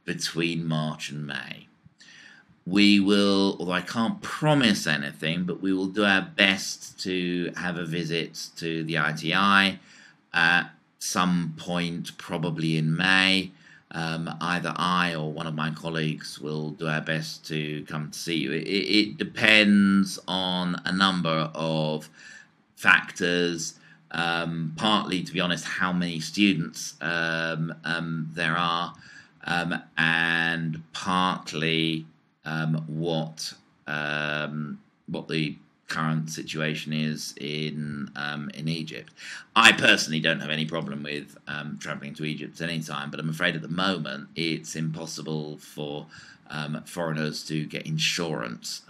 between March and May. We will, although I can't promise anything, but we will do our best to have a visit to the ITI at some point, probably in May. Either I or one of my colleagues will do our best to come to see you. It depends on a number of factors, partly, to be honest, how many students there are, and partly what the current situation is in Egypt. I personally don't have any problem with travelling to Egypt at any time, but I'm afraid at the moment it's impossible for foreigners to get insurance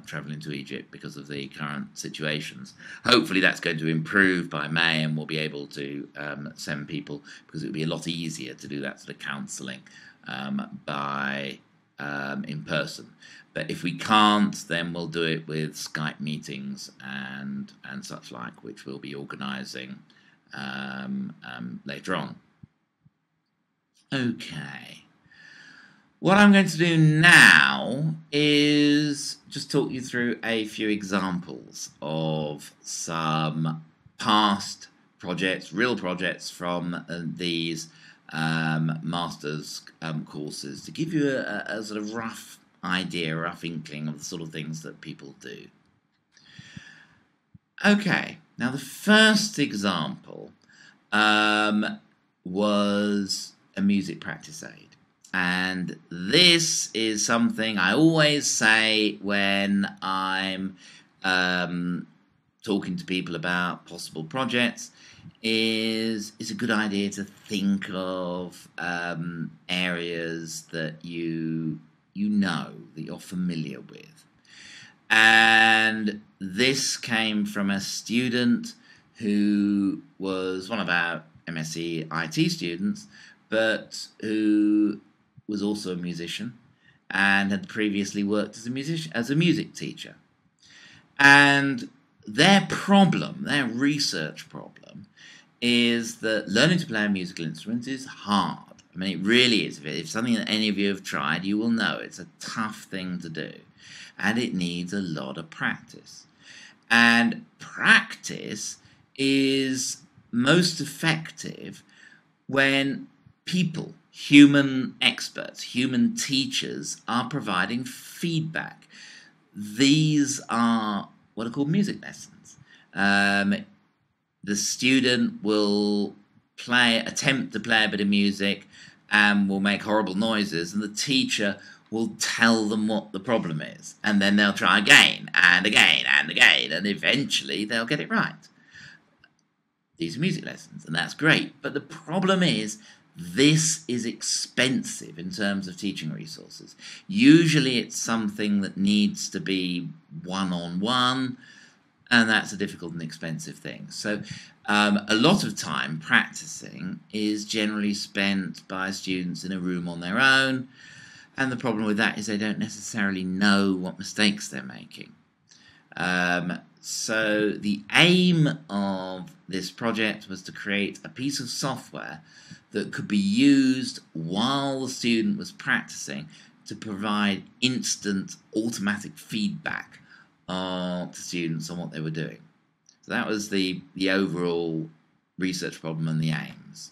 travelling to Egypt because of the current situations. Hopefully that's going to improve by May, and we'll be able to send people, because it would be a lot easier to do that sort of counselling in person. But if we can't, then we'll do it with Skype meetings and such like, which we'll be organising later on. Okay. What I'm going to do now is just talk you through a few examples of some past projects, real projects from these master's courses, to give you a sort of rough idea, rough inkling of the sort of things that people do. Okay, now the first example was a music practice aid. And this is something I always say when I'm talking to people about possible projects. Is a good idea to think of areas that you know, that you're familiar with. And this came from a student who was one of our MSc IT students, but who was also a musician and had previously worked as a music teacher. And their research problem, is that learning to play a musical instrument is hard. I mean, it really is. If it's something that any of you have tried, you will know it's a tough thing to do. And it needs a lot of practice. And practice is most effective when people, human experts, human teachers, are providing feedback. These are what are called music lessons. The student will attempt to play a bit of music and will make horrible noises, and the teacher will tell them what the problem is, and then they'll try again and again and again, and eventually they'll get it right. These are music lessons, and that's great, but the problem is this is expensive in terms of teaching resources. Usually it's something that needs to be one-on-one, and that's a difficult and expensive thing. So a lot of time practicing is generally spent by students in a room on their own, and the problem with that is they don't necessarily know what mistakes they're making. So the aim of this project was to create a piece of software that could be used while the student was practicing to provide instant automatic feedback to students on what they were doing. So that was the overall research problem and the aims.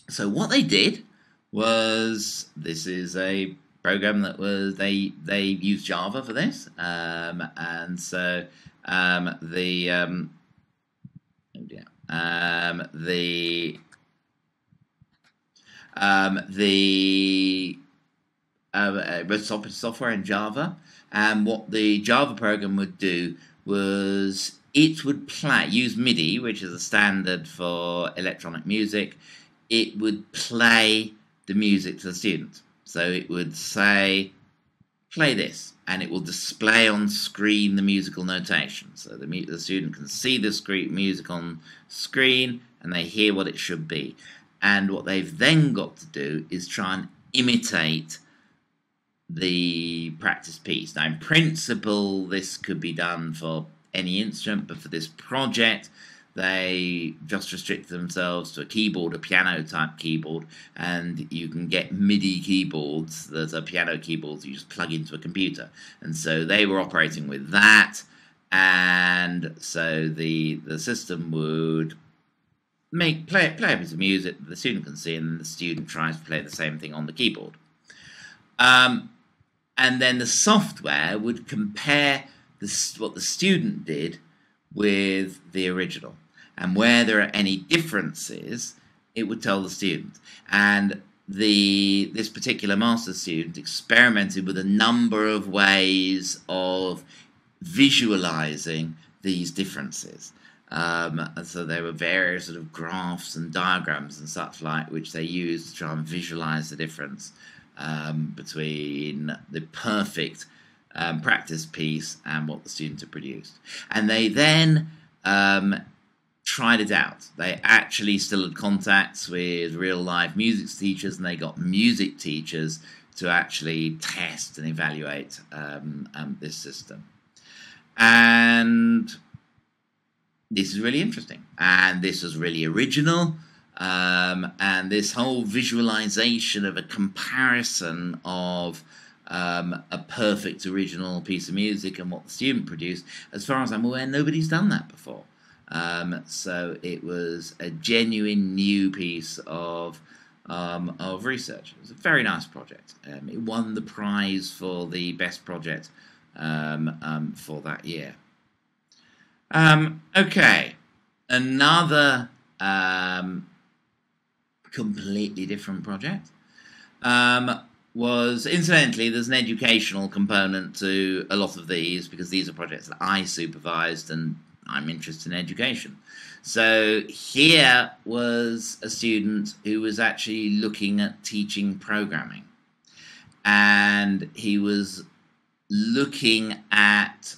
So what they did was, this is a program that was, they used Java for this, and so wrote software in Java, and what the Java program would do was it would use MIDI, which is a standard for electronic music. It would play the music to the student. So it would say, play this, and it will display on screen the musical notation. So the student can see the music on screen, and they hear what it should be. And what they've then got to do is try and imitate the practice piece. Now, in principle, this could be done for any instrument, but for this project, they just restrict themselves to a keyboard, a piano-type keyboard, and you can get MIDI keyboards that are piano keyboards you just plug into a computer. And so they were operating with that, and so the system would play a bit of music that the student can see, and then the student tries to play the same thing on the keyboard. And then the software would compare what the student did with the original. And where there are any differences, it would tell the student. And this particular master's student experimented with a number of ways of visualizing these differences. And so there were various sort of graphs and diagrams and such like, which they used to try and visualize the difference between the perfect practice piece and what the students had produced. And they then tried it out. They actually still had contacts with real life music teachers, and they got music teachers to actually test and evaluate this system. And this is really interesting, and this was really original, and this whole visualization of a comparison of a perfect original piece of music and what the student produced, as far as I'm aware, nobody's done that before. So it was a genuine new piece of research. It was a very nice project. It won the prize for the best project for that year. Okay, another completely different project. Was incidentally, there's an educational component to a lot of these because these are projects that I supervised and I'm interested in education. So here was a student who was actually looking at teaching programming, and he was looking at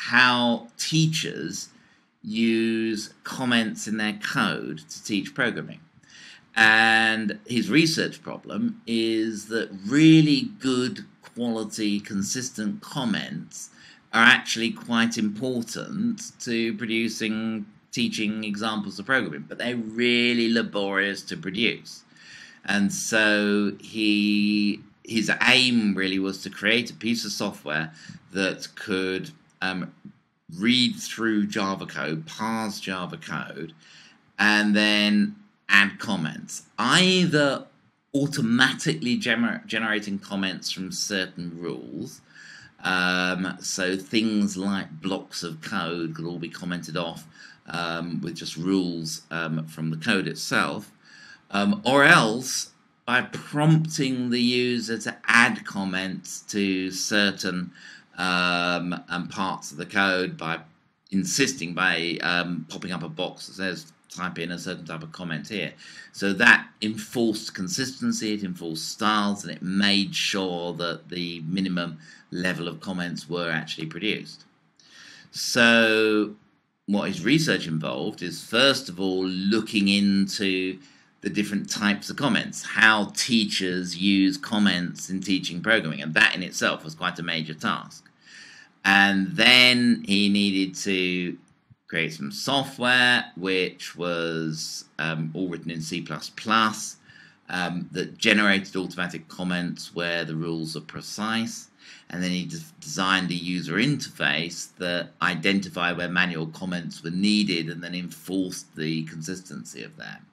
how teachers use comments in their code to teach programming. And his research problem is that really good quality, consistent comments are actually quite important to teaching examples of programming, but they're really laborious to produce. And so his aim really was to create a piece of software that could read through Java code, parse Java code, and then add comments, either automatically generating comments from certain rules. So things like blocks of code could all be commented off with just rules from the code itself, or else by prompting the user to add comments to certain parts of the code by popping up a box that says type in a certain type of comment here. So that enforced consistency, it enforced styles, and it made sure that the minimum level of comments were actually produced. So what his research involved is, first of all, looking into the different types of comments, how teachers use comments in teaching programming, and that in itself was quite a major task. And then he needed to create some software which was all written in C++, that generated automatic comments where the rules are precise. And then he designed a user interface that identified where manual comments were needed and then enforced the consistency of that.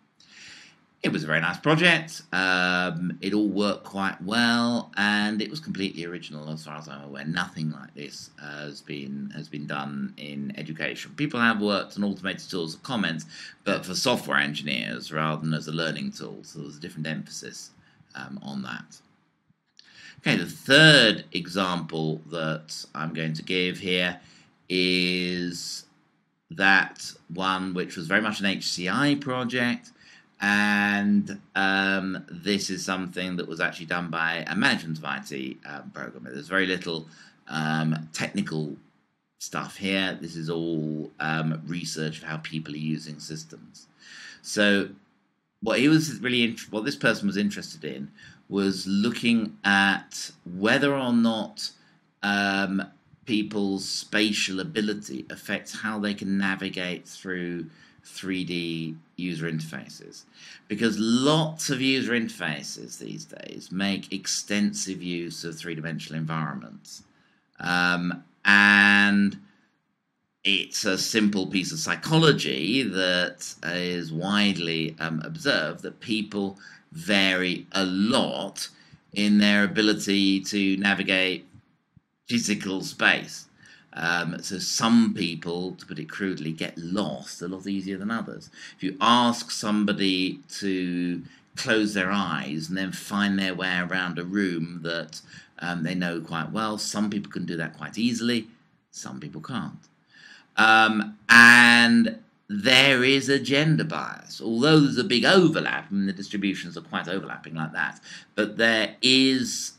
It was a very nice project. It all worked quite well, and it was completely original as far as I'm aware. Nothing like this has been done in education. People have worked on automated tools of comments, but for software engineers rather than as a learning tool. So there's a different emphasis on that. Okay, the third example that I'm going to give here is that one which was very much an HCI project. And this is something that was actually done by a management of IT programmer. There's very little technical stuff here. This is all research of how people are using systems. So what this person was interested in was looking at whether or not people's spatial ability affects how they can navigate through 3D user interfaces, because lots of user interfaces these days make extensive use of three-dimensional environments, and it's a simple piece of psychology that is widely observed that people vary a lot in their ability to navigate physical space. So some people, to put it crudely, get lost a lot easier than others. If you ask somebody to close their eyes and then find their way around a room that they know quite well, some people can do that quite easily, some people can't. And there is a gender bias, although there's a big overlap, and the distributions are quite overlapping like that, but there is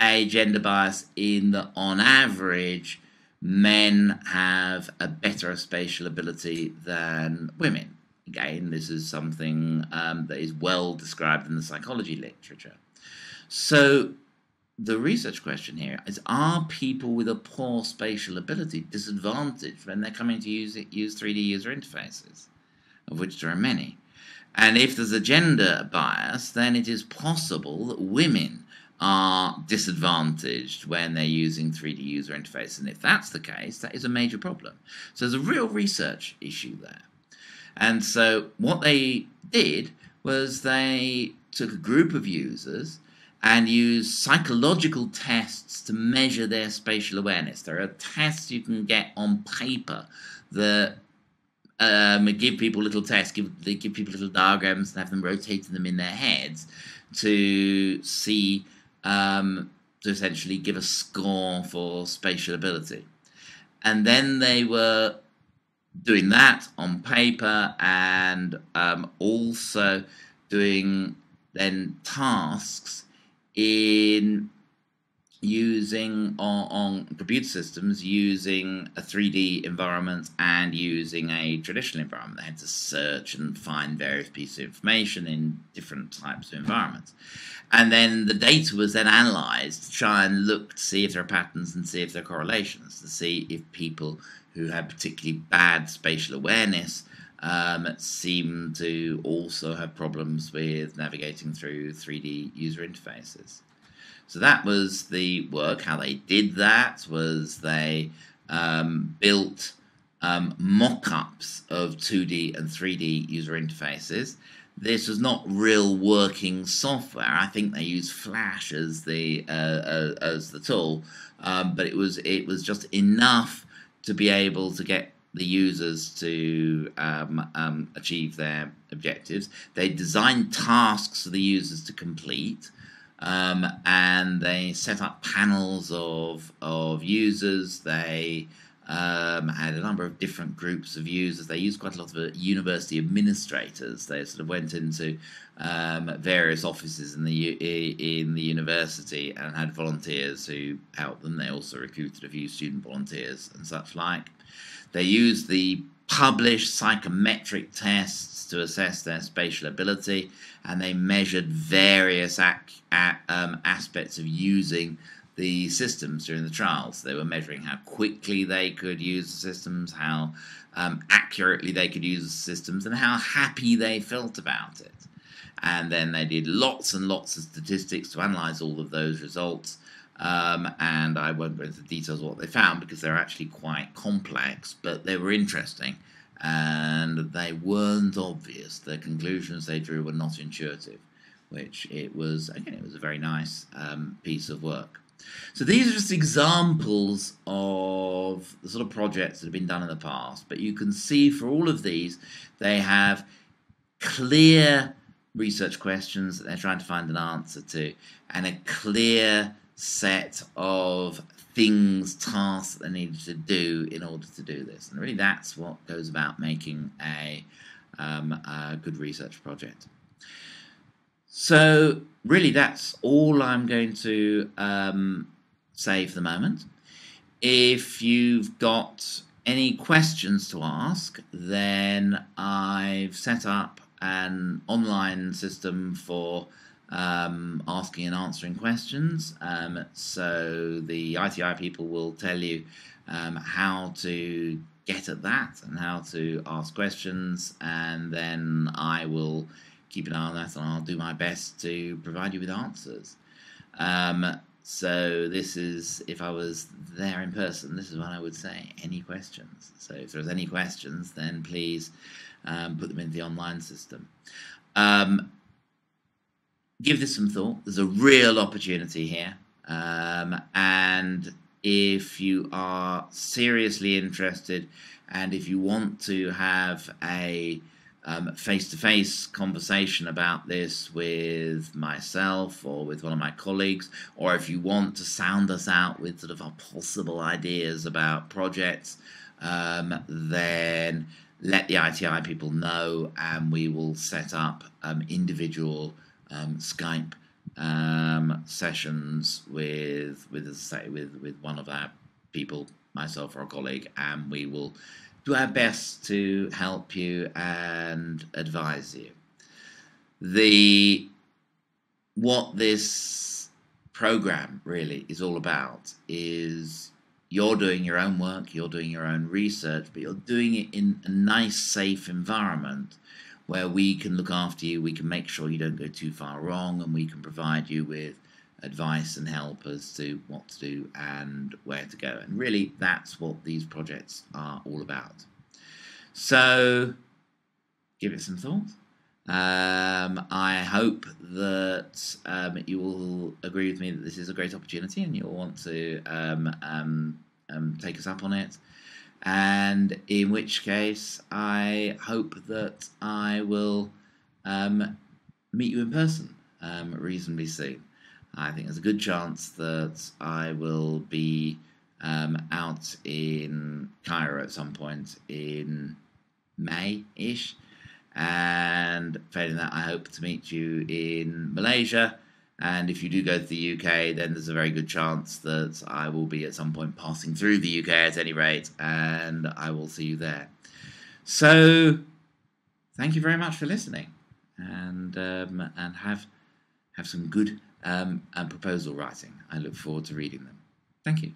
a gender bias in that, on average, men have a better spatial ability than women. Again, this is something that is well described in the psychology literature. So the research question here is, are people with a poor spatial ability disadvantaged when they're coming to use 3D user interfaces, of which there are many? And if there's a gender bias, then it is possible that women are disadvantaged when they're using 3D user interface. And if that's the case, that is a major problem. So there's a real research issue there. And so what they did was they took a group of users and used psychological tests to measure their spatial awareness. There are tests you can get on paper that give people little tests, give people little diagrams and have them rotating them in their heads to see, to essentially give a score for spatial ability. And then they were doing that on paper, and also doing then tasks in using on computer systems, using a 3D environment and using a traditional environment. They had to search and find various pieces of information in different types of environments. And then the data was then analysed to try and look to see if there are patterns and see if there are correlations, to see if people who had particularly bad spatial awareness seem to also have problems with navigating through 3D user interfaces. So that was the work. How they did that was they built mock-ups of 2D and 3D user interfaces. This was not real working software. I think they used Flash as the tool, but it was just enough to be able to get the users to achieve their objectives. They designed tasks for the users to complete. And they set up panels of users. They had a number of different groups of users. They used quite a lot of university administrators. They sort of went into various offices in the university and had volunteers who helped them. They also recruited a few student volunteers and such like. They used the published psychometric tests to assess their spatial ability, and they measured various aspects of using the systems during the trials. They were measuring how quickly they could use the systems, how accurately they could use the systems, and how happy they felt about it. And then they did lots and lots of statistics to analyze all of those results. And I won't go into the details of what they found because they're actually quite complex, but they were interesting and they weren't obvious. The conclusions they drew were not intuitive, which it was a very nice piece of work. So these are just examples of the sort of projects that have been done in the past, but you can see for all of these they have clear research questions that they're trying to find an answer to, and a clear set of things, tasks that they needed to do in order to do this. And really that's what goes about making a good research project. So really that's all I'm going to say for the moment. If you've got any questions to ask, then I've set up an online system for asking and answering questions. So the ITI people will tell you how to get at that and how to ask questions, and then I will keep an eye on that and I'll do my best to provide you with answers. So this is, if I was there in person, this is what I would say: any questions. So if there's any questions, then please put them in the online system. Give this some thought. There's a real opportunity here, and if you are seriously interested and if you want to have a face-to-face conversation about this with myself or with one of my colleagues, or if you want to sound us out with sort of our possible ideas about projects, then let the ITI people know and we will set up individual Skype sessions with as I say, with one of our people, myself or a colleague, and we will do our best to help you and advise you. What this program really is all about is you're doing your own work, you're doing your own research, but you're doing it in a nice, safe environment where we can look after you, we can make sure you don't go too far wrong, and we can provide you with advice and help as to what to do and where to go. And really, that's what these projects are all about. So, give it some thought. I hope that you will agree with me that this is a great opportunity and you'll want to take us up on it. and in which case I hope that I will meet you in person reasonably soon. I think there's a good chance that I will be out in Cairo at some point in May-ish, and failing that, I hope to meet you in Malaysia. And if you do go to the UK, then there's a very good chance that I will be at some point passing through the UK at any rate, and I will see you there. So, thank you very much for listening, and have some good proposal writing. I look forward to reading them. Thank you.